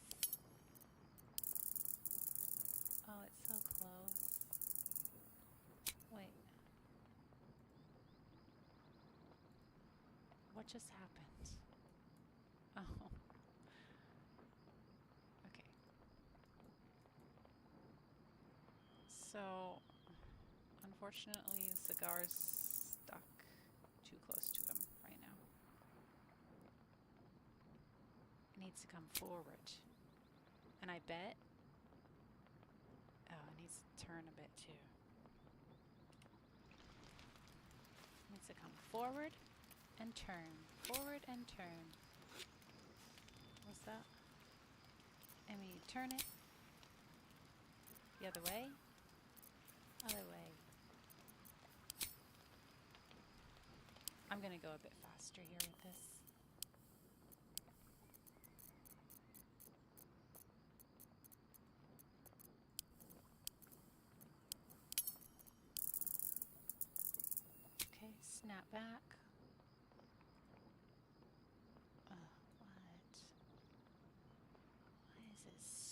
Oh, it's so close. Wait. What just happened? Oh. Okay. So, unfortunately, the cigar's stuck too close to him right now. It needs to come forward. And I bet, oh, it needs to turn a bit too. It needs to come forward and turn. Forward and turn. What's that? And we turn it the other way. Other way. I'm going to go a bit faster here with this. Okay, snap back.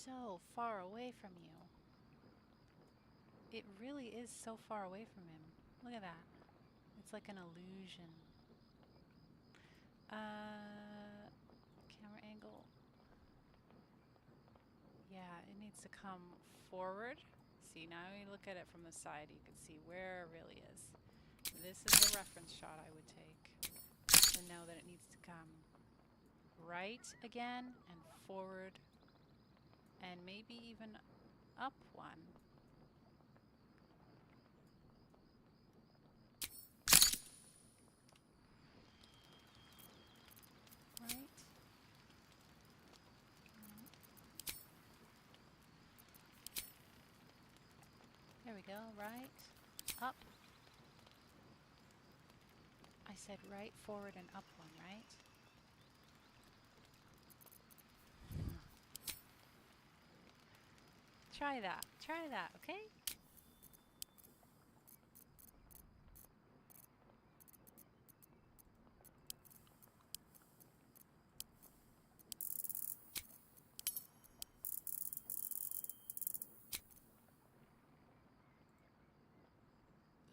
so far away from you. It really is so far away from him. Look at that. It's like an illusion. Camera angle. Yeah, it needs to come forward. See, now you look at it from the side, you can see where it really is. This is the reference shot I would take to know that it needs to come right again and forward and maybe even up one. Right? There we go, right, up. I said right, forward, and up one, right? Try that, okay?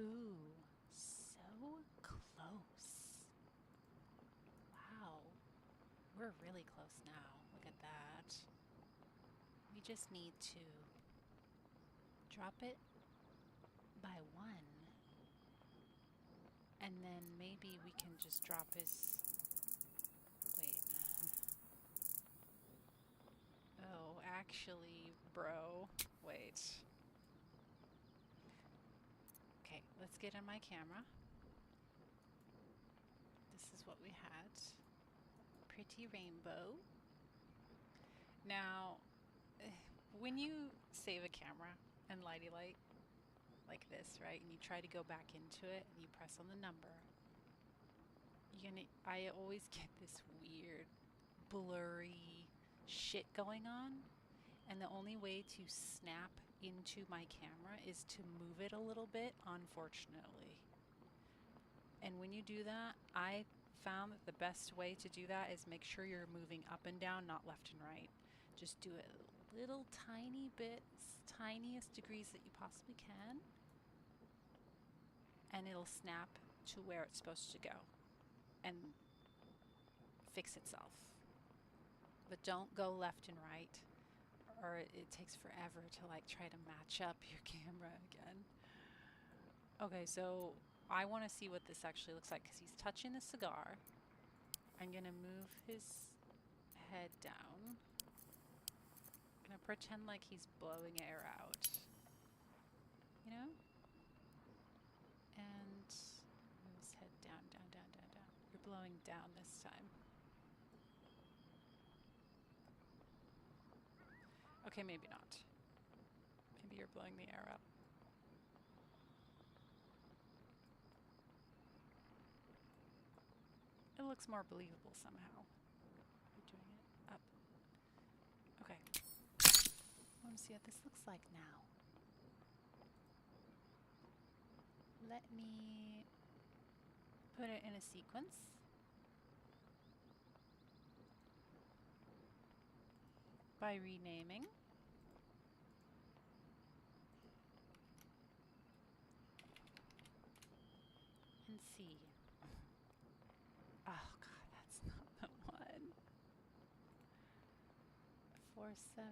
Ooh, so close. Wow, we're really close now. Look at that. We just need to drop it by one. And then maybe we can just drop his... Wait. Oh, actually, bro. Wait. Okay, let's get in my camera. This is what we had. Pretty rainbow. Now, when you save a camera in Lighty Light like this, right, and you try to go back into it and you press on the number, I always get this weird, blurry shit going on, and the only way to snap into my camera is to move it a little bit, unfortunately. And when you do that, I found that the best way to do that is make sure you're moving up and down, not left and right. Just do it a little tiny bit, tiniest degrees that you possibly can, and it'll snap to where it's supposed to go and fix itself. But don't go left and right, or it takes forever to like try to match up your camera again. Okay, so I want to see what this actually looks like because he's touching the cigar. I'm going to move his head down. I'm going to pretend like he's blowing air out, you know? And move his head down, down, down, down, down. You're blowing down this time. Okay, maybe not. Maybe you're blowing the air up. It looks more believable somehow. You're doing it up. Okay. I want to see what this looks like now. Let me put it in a sequence. By renaming. And see. Oh god, that's not the one. 4-7.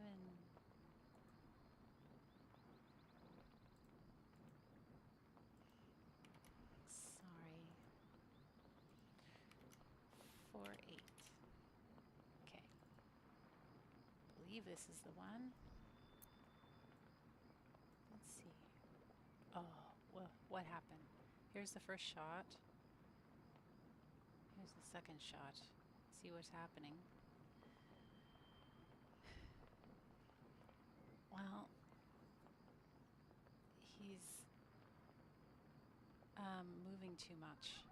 Sorry. 4-8. Okay. I believe this is the one. Let's see. Oh, well, what happened? Here's the first shot. Here's the second shot. See what's happening. Well, he's moving too much.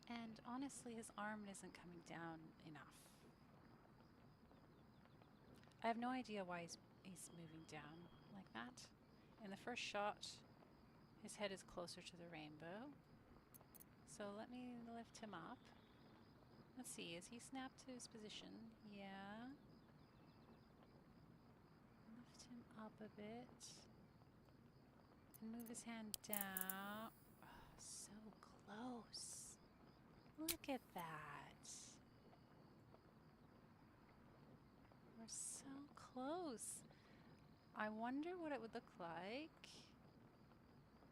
And honestly, his arm isn't coming down enough. I have no idea why he's moving down like that. In the first shot, his head is closer to the rainbow. So let me lift him up. Let's see, is he snapped to his position? Yeah. up a bit. And move his hand down. Oh, so close. Look at that. We're so close. I wonder what it would look like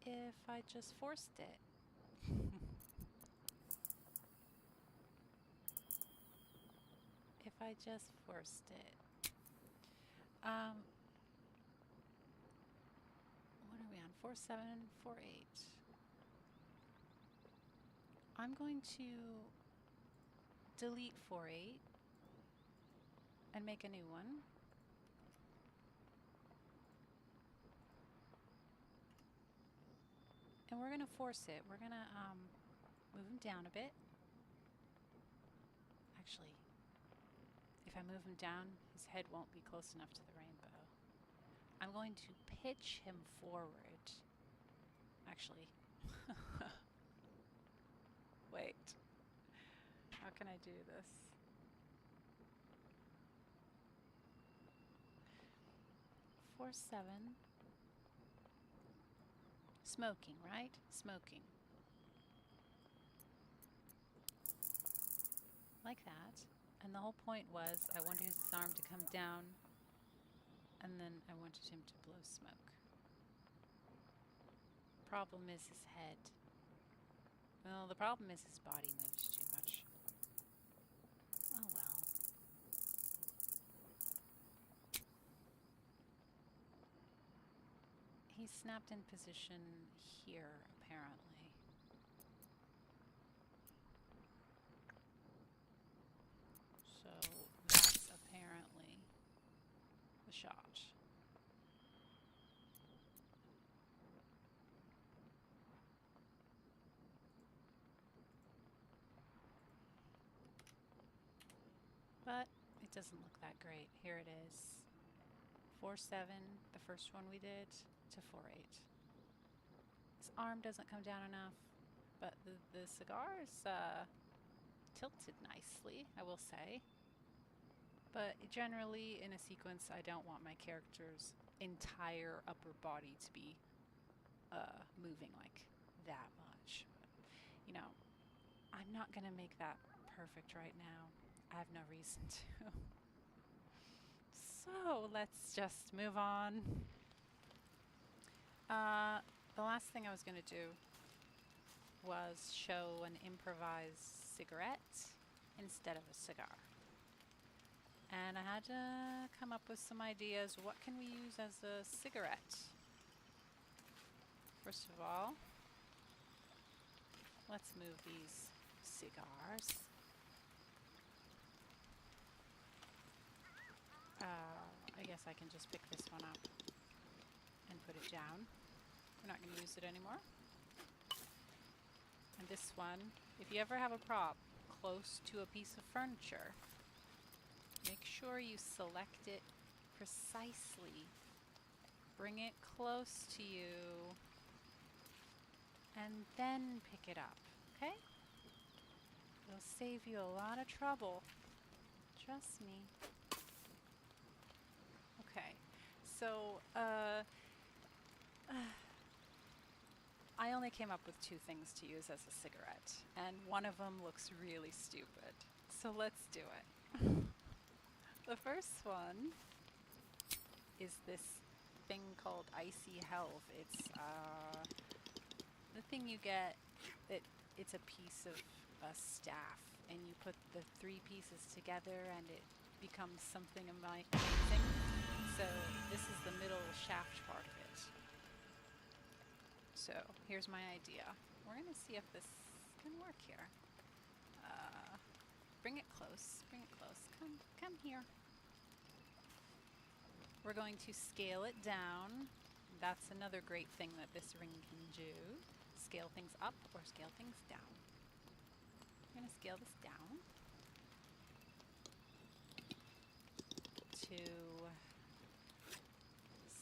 if I just forced it. If I just forced it. What are we on? 4-7, 4-8. I'm going to delete 4-8 and make a new one. And we're going to force it. We're going to move him down a bit. Actually, if I move him down, his head won't be close enough to the rainbow. I'm going to pitch him forward. Actually, wait. How can I do this? Four, 7. Smoking, right? Smoking. Like that. And the whole point was I wanted his arm to come down, and then I wanted him to blow smoke. Problem is his head. Well, the problem is his body moves too much. Oh well. He snapped in position here, apparently. So that's apparently the shot. But it doesn't look that great. Here it is. 4-7, the first one we did, to 4-8. His arm doesn't come down enough, but the cigar is tilted nicely, I will say. But generally, in a sequence, I don't want my character's entire upper body to be moving like that much. But, you know, I'm not going to make that perfect right now. I have no reason to. So let's just move on. The last thing I was going to do was show an improvised cigarette instead of a cigar. And I had to come up with some ideas. What can we use as a cigarette? First of all, let's move these cigars. I guess I can just pick this one up and put it down. We're not going to use it anymore. And this one, if you ever have a prop close to a piece of furniture, make sure you select it precisely. Bring it close to you, and then pick it up, okay? It'll save you a lot of trouble. Trust me. Okay, so I only came up with 2 things to use as a cigarette, and one of them looks really stupid. So let's do it. The first one is this thing called Icy Helve. It's the thing you get, it's a piece of a staff, and you put the 3 pieces together and it becomes something amazing. So this is the middle shaft part of it. So here's my idea. We're going to see if this can work here. Bring it close, bring it close. Come here. We're going to scale it down. That's another great thing that this ring can do. Scale things up or scale things down. I'm going to scale this down to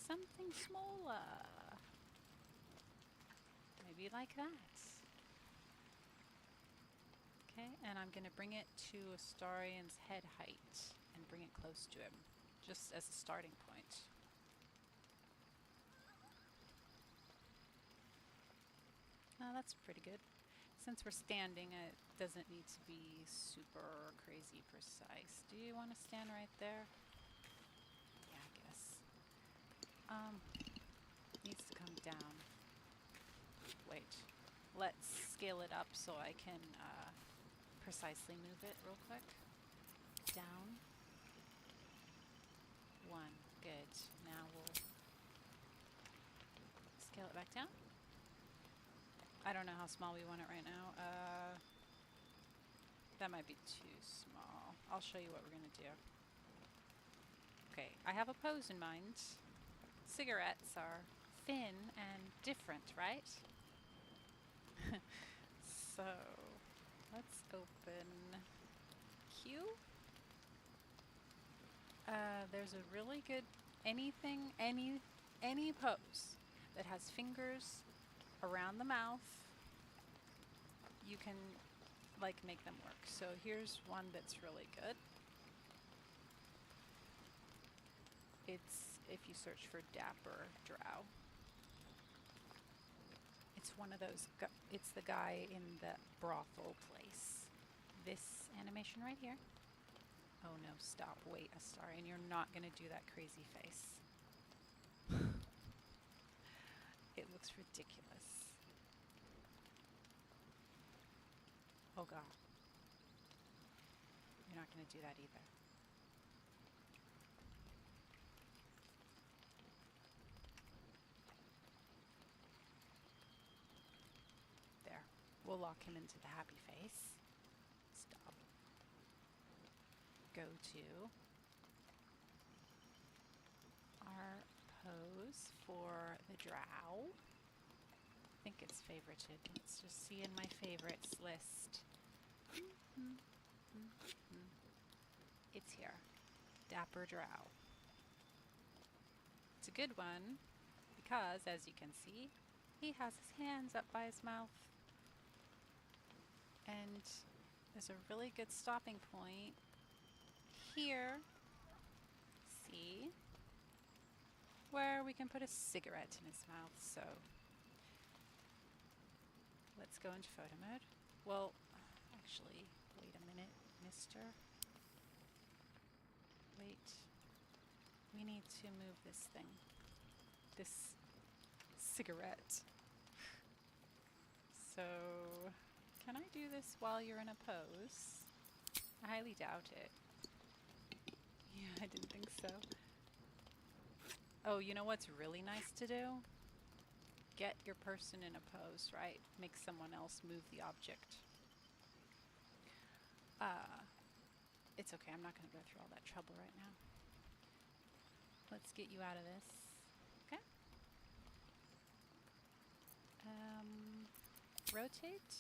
something smaller. Maybe like that. Okay, and I'm going to bring it to Astarion's head height and bring it close to him, just as a starting point. That's pretty good. Since we're standing, it doesn't need to be super crazy precise. Do you want to stand right there? Yeah, I guess. Needs to come down. Wait. Let's scale it up so I can precisely move it real quick. Down. 1. Good. Now we'll scale it back down. I don't know how small we want it right now. That might be too small. I'll show you what we're going to do. Okay, I have a pose in mind. Cigarettes are thin and different, right? So, let's open Q. There's a really good any pose that has fingers around the mouth. You can like make them work. So here's one that's really good. It's if you search for Dapper Drow. It's one of those, it's the guy in the brothel place. This animation right here. Oh no, stop, wait, Astarion, you're not gonna do that crazy face. It looks ridiculous. Oh god. You're not gonna do that either. There. We'll lock him into the happy face. Stop. Go to our pose for the drow. I think it's favorited. Let's just see in my favorites list. It's here. Dapper Drow. It's a good one because, as you can see, he has his hands up by his mouth. And there's a really good stopping point here. See? Where we can put a cigarette in his mouth. So let's go into photo mode. Well, actually, wait a minute, mister. Wait. We need to move this thing. This cigarette. So, can I do this while you're in a pose? I highly doubt it. Yeah, I didn't think so. Oh, you know what's really nice to do? Get your person in a pose, right? Make someone else move the object. It's okay, I'm not going to go through all that trouble right now. Let's get you out of this. Okay. Rotate.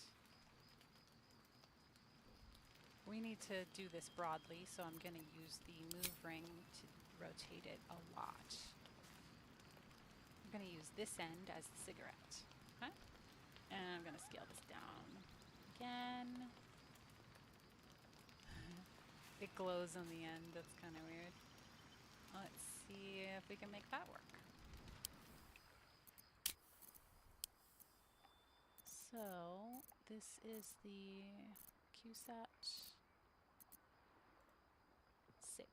We need to do this broadly, so I'm going to use the move ring to rotate it a lot. I'm going to use this end as the cigarette. Okay? And I'm going to scale this down again. It glows on the end. That's kind of weird. Let's see if we can make that work. So this is the QSAT 6.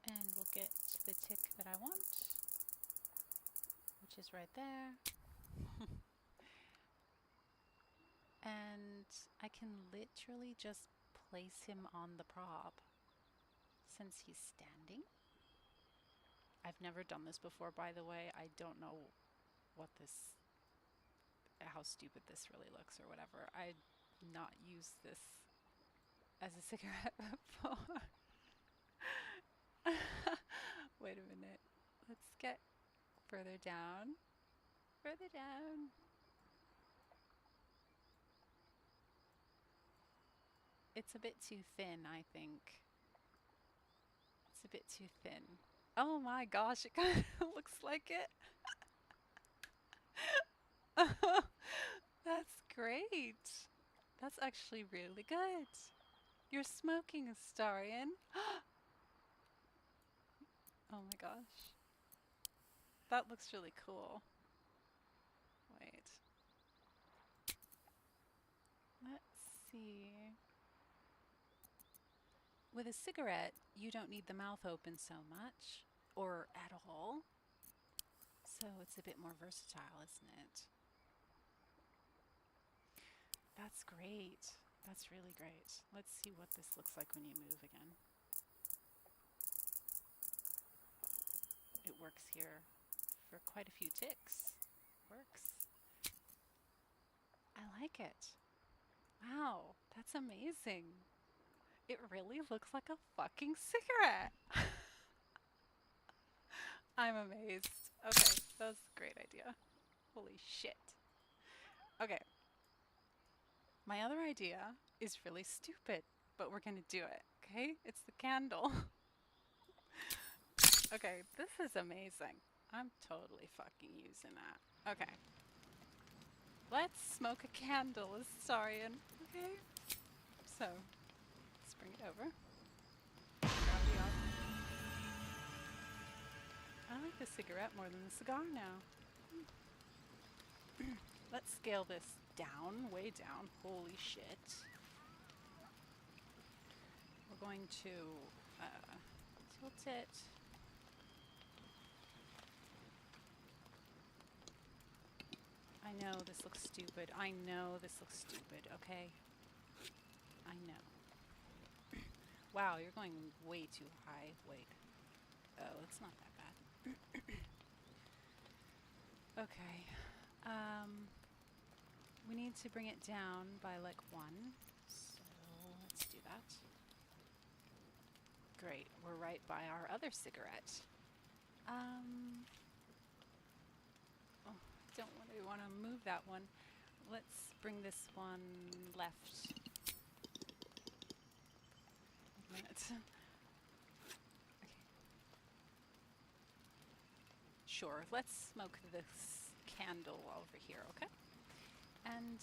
And we'll get the tick that I want, which is right there. And I can literally just place him on the prop since he's standing. I've never done this before, by the way. I don't know how stupid this really looks or whatever. I've not used this as a cigarette before. Wait a minute. Let's get further down. Further down. It's a bit too thin, I think. It's a bit too thin. Oh my gosh, it kind of looks like it. That's great. That's actually really good. You're smoking, Astarion. Oh my gosh. That looks really cool. Wait. Let's see. With a cigarette, you don't need the mouth open so much, or at all. So it's a bit more versatile, isn't it? That's great. That's really great. Let's see what this looks like when you move again. It works here for quite a few ticks. Works. I like it. Wow, that's amazing. It really looks like a fucking cigarette. I'm amazed. Okay, that was a great idea. Holy shit. Okay. My other idea is really stupid, but we're gonna do it, okay? It's the candle. Okay, this is amazing. I'm totally fucking using that. Okay. Let's smoke a candle, Astarion, okay? So, let's bring it over. Gravity off. I like the cigarette more than the cigar now. Let's scale this down, way down. Holy shit. We're going to tilt it. I know this looks stupid. I know this looks stupid, okay? I know. Wow, you're going way too high. Wait. Oh, it's not that bad. Okay. We need to bring it down by like 1. So let's do that. Great. We're right by our other cigarette. Oh, don't really want to move that one. Let's bring this one left. A minute. Okay. Sure, let's smoke this candle over here, okay? And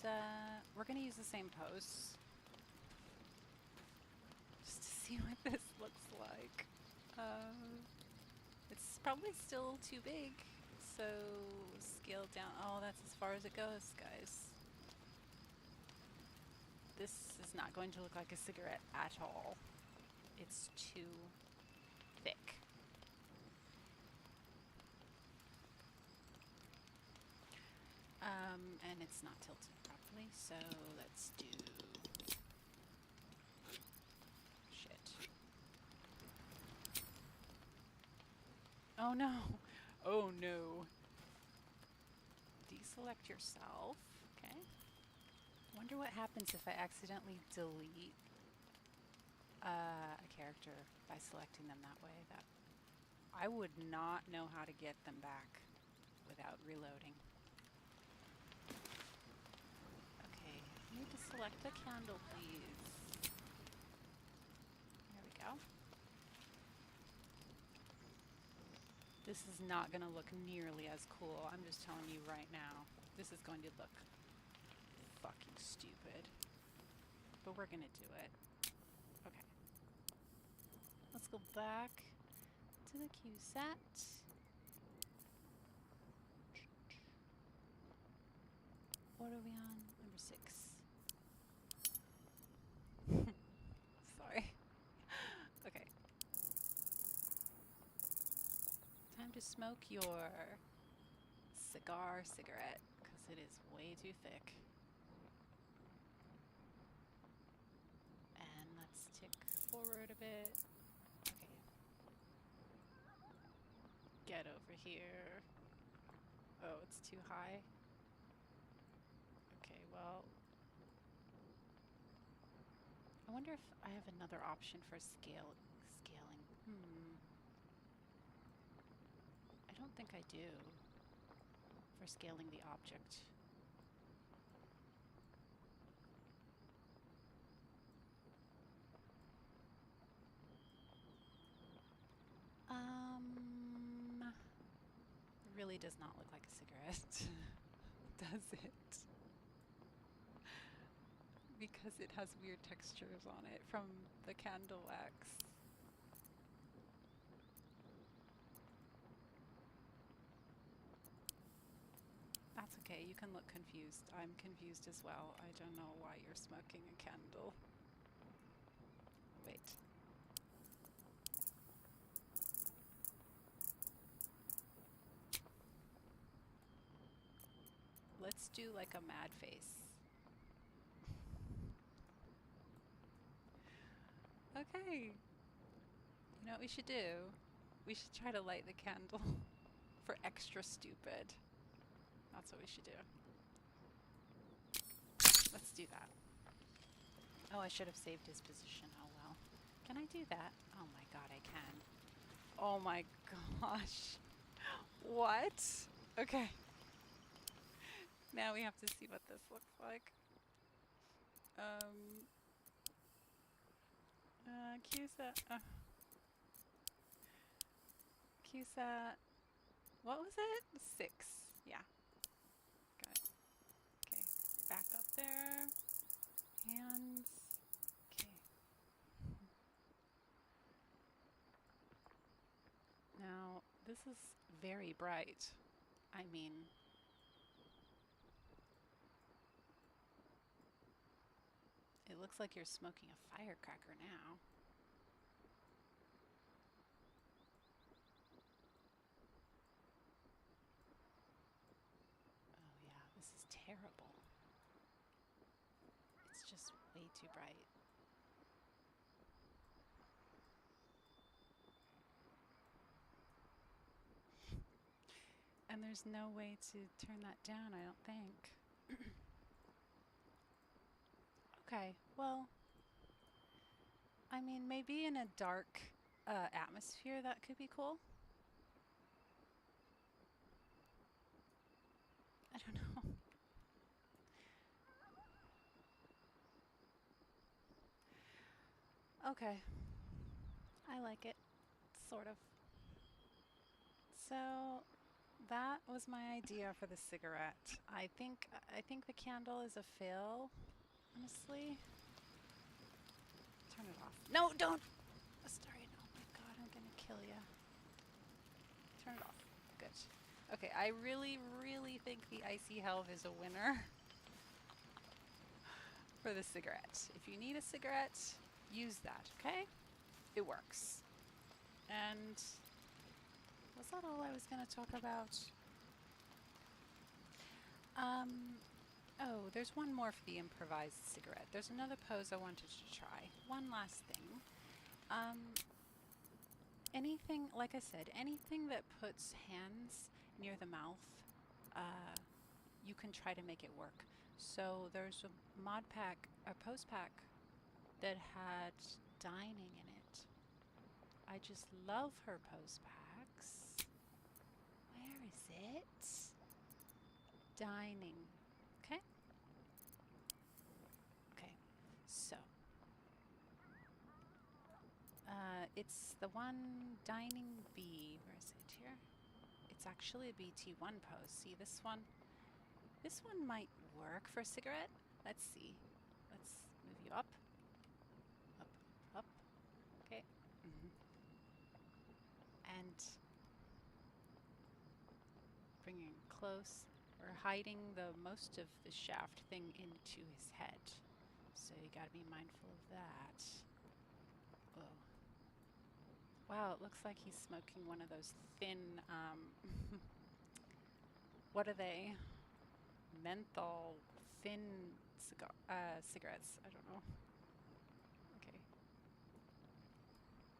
we're going to use the same pose. Just to see what this looks like. It's probably still too big. So scale down. Oh, that's as far as it goes, guys. This is not going to look like a cigarette at all. It's too thick. And it's not tilted properly, so let's do... Shit. Oh no! Oh no! Deselect yourself. Okay. Wonder what happens if I accidentally delete a character by selecting them that way. That I would not know how to get them back without reloading. Okay, I need to select a candle, please. There we go. This is not going to look nearly as cool. I'm just telling you right now. This is going to look fucking stupid. But we're going to do it. Okay. Let's go back to the cue set. What are we on? Number 6. Sorry. Okay. Time to smoke your cigarette, because it is way too thick. And let's tick forward a bit. Okay. Get over here. Oh, it's too high. Okay, well... I wonder if I have another option for scaling. I don't think I do. For scaling the object. It really does not look like a cigarette. Does it? Because it has weird textures on it from the candle wax. That's okay. You can look confused. I'm confused as well. I don't know why you're smoking a candle. Wait. Let's do like a mad face. Okay. You know what we should do? We should try to light the candle for extra stupid. That's what we should do. Let's do that. Oh, I should have saved his position. Oh well. Can I do that? Oh my god, I can. Oh my gosh. What? Okay. Now we have to see what this looks like. QSAT. QSAT. What was it? 6. Yeah. Got it. Okay. Back up there. Hands. Okay. Now, this is very bright. I mean, it looks like you're smoking a firecracker now. Oh yeah, this is terrible. It's just way too bright. And there's no way to turn that down, I don't think. Okay, well, I mean, maybe in a dark atmosphere that could be cool. I don't know. Okay. I like it. Sort of. So that was my idea for the cigarette. I think the candle is a fail, honestly. Turn it off. No, don't! Astarion, oh my god, I'm gonna kill you. Turn it off. Good. Okay, I really, really think the Icy Helve is a winner for the cigarette. If you need a cigarette, use that, okay? It works. And was that all I was going to talk about? Oh, there's one more for the improvised cigarette. There's another pose I wanted to try. One last thing. Anything, like I said, anything that puts hands near the mouth, you can try to make it work. So there's a mod pack, a pose pack that had dining in it. I just love her pose packs. Where is it? Dining. Okay? Okay. So. It's the one Dining B. Where is it here? It's actually a BT1 pose. See this one? This one might work for a cigarette. Let's see. Let's move you up. Up, up. Okay. And bringing close. We're hiding the most of the shaft thing into his head. So you gotta be mindful of that. Whoa. Wow, it looks like he's smoking one of those thin, what are they? Menthol thin cigarettes. I don't know. Okay.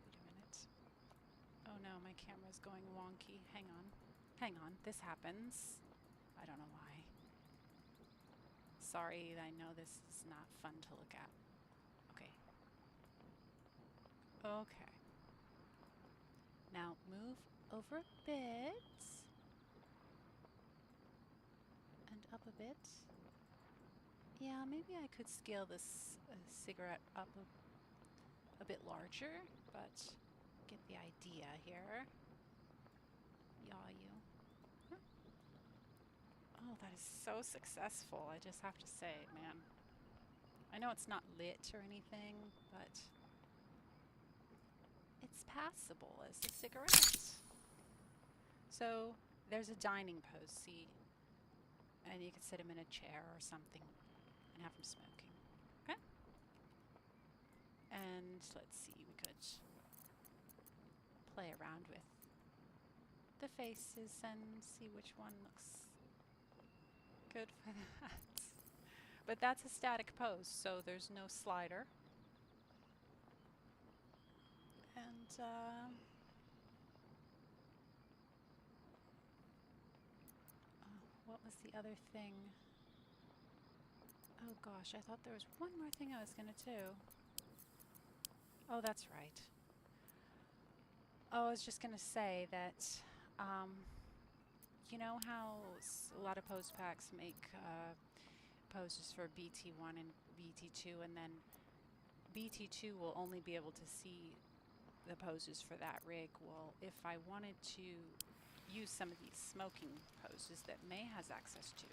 Wait a minute. Oh no, my camera's going wonky. Hang on. Hang on. This happens. I don't know why. Sorry, I know this is not fun to look at. Okay. Okay. Now move over a bit. And up a bit. Yeah, maybe I could scale this cigarette up a bit larger, but get the idea here. Yaw you. Huh? Oh, that is so successful, I just have to say, man. I know it's not lit or anything, but it's passable as a cigarette. So there's a dining pose, see? And you could sit him in a chair or something and have him smoking. Okay? And let's see, we could play around with the faces and see which one looks good for that. But that's a static pose, so there's no slider. And what was the other thing? Oh gosh, I thought there was one more thing I was gonna do. Oh, that's right. Oh, I was just gonna say that, you know how a lot of pose packs make poses for BT1 and BT2, and then BT2 will only be able to see the poses for that rig. Well, if I wanted to use some of these smoking poses that May has access to,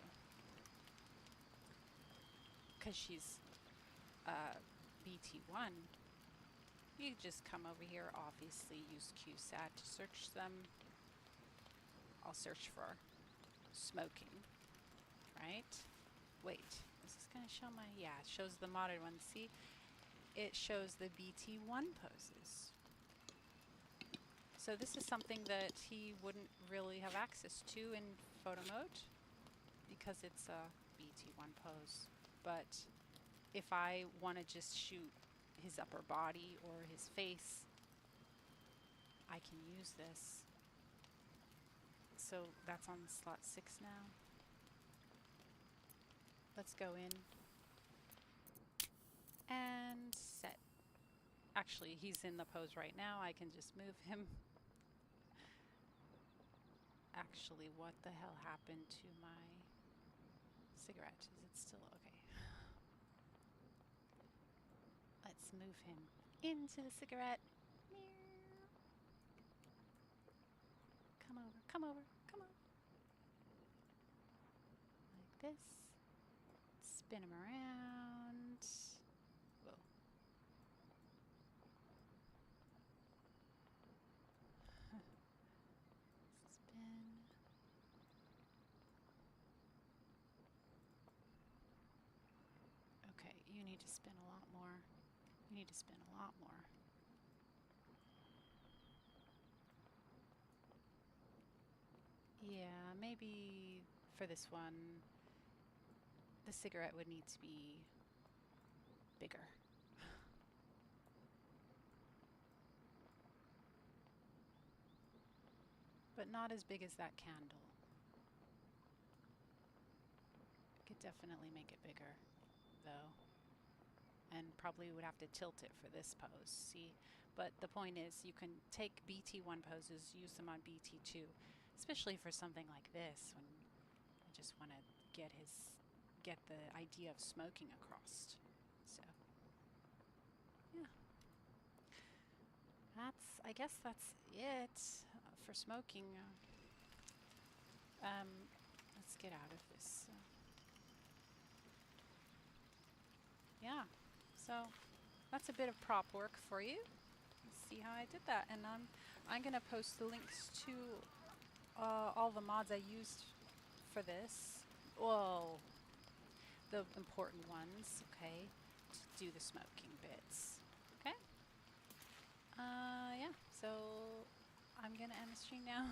because she's BT1, you just come over here, obviously use QSAT to search them. I'll search for smoking, right? Wait, is this going to show my, yeah, it shows the modern one. See, it shows the BT1 poses. So this is something that he wouldn't really have access to in photo mode because it's a BT1 pose. But if I want to just shoot his upper body or his face, I can use this. So that's on slot 6 now. Let's go in and set. Actually, he's in the pose right now. I can just move him. Actually, what the hell happened to my cigarette? Is it still okay? Let's move him into the cigarette. Come over, come over, come on. Like this. Spin him around. Whoa. Spin. Okay, you need to spin a lot more. You need to spin a lot more. Yeah, maybe for this one, the cigarette would need to be bigger. But not as big as that candle. Could definitely make it bigger, though. And probably would have to tilt it for this pose, see? But the point is, you can take BT1 poses, use them on BT2, especially for something like this, when I just want to get the idea of smoking across. So, yeah. I guess that's it for smoking. Let's get out of this. Yeah, so that's a bit of prop work for you. See how I did that, and I'm gonna post the links to all the mods I used for this. Well, the important ones, okay, to do the smoking bits. Okay. Yeah. So I'm gonna end the stream now.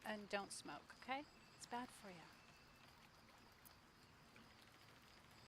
And don't smoke, okay? It's bad for you.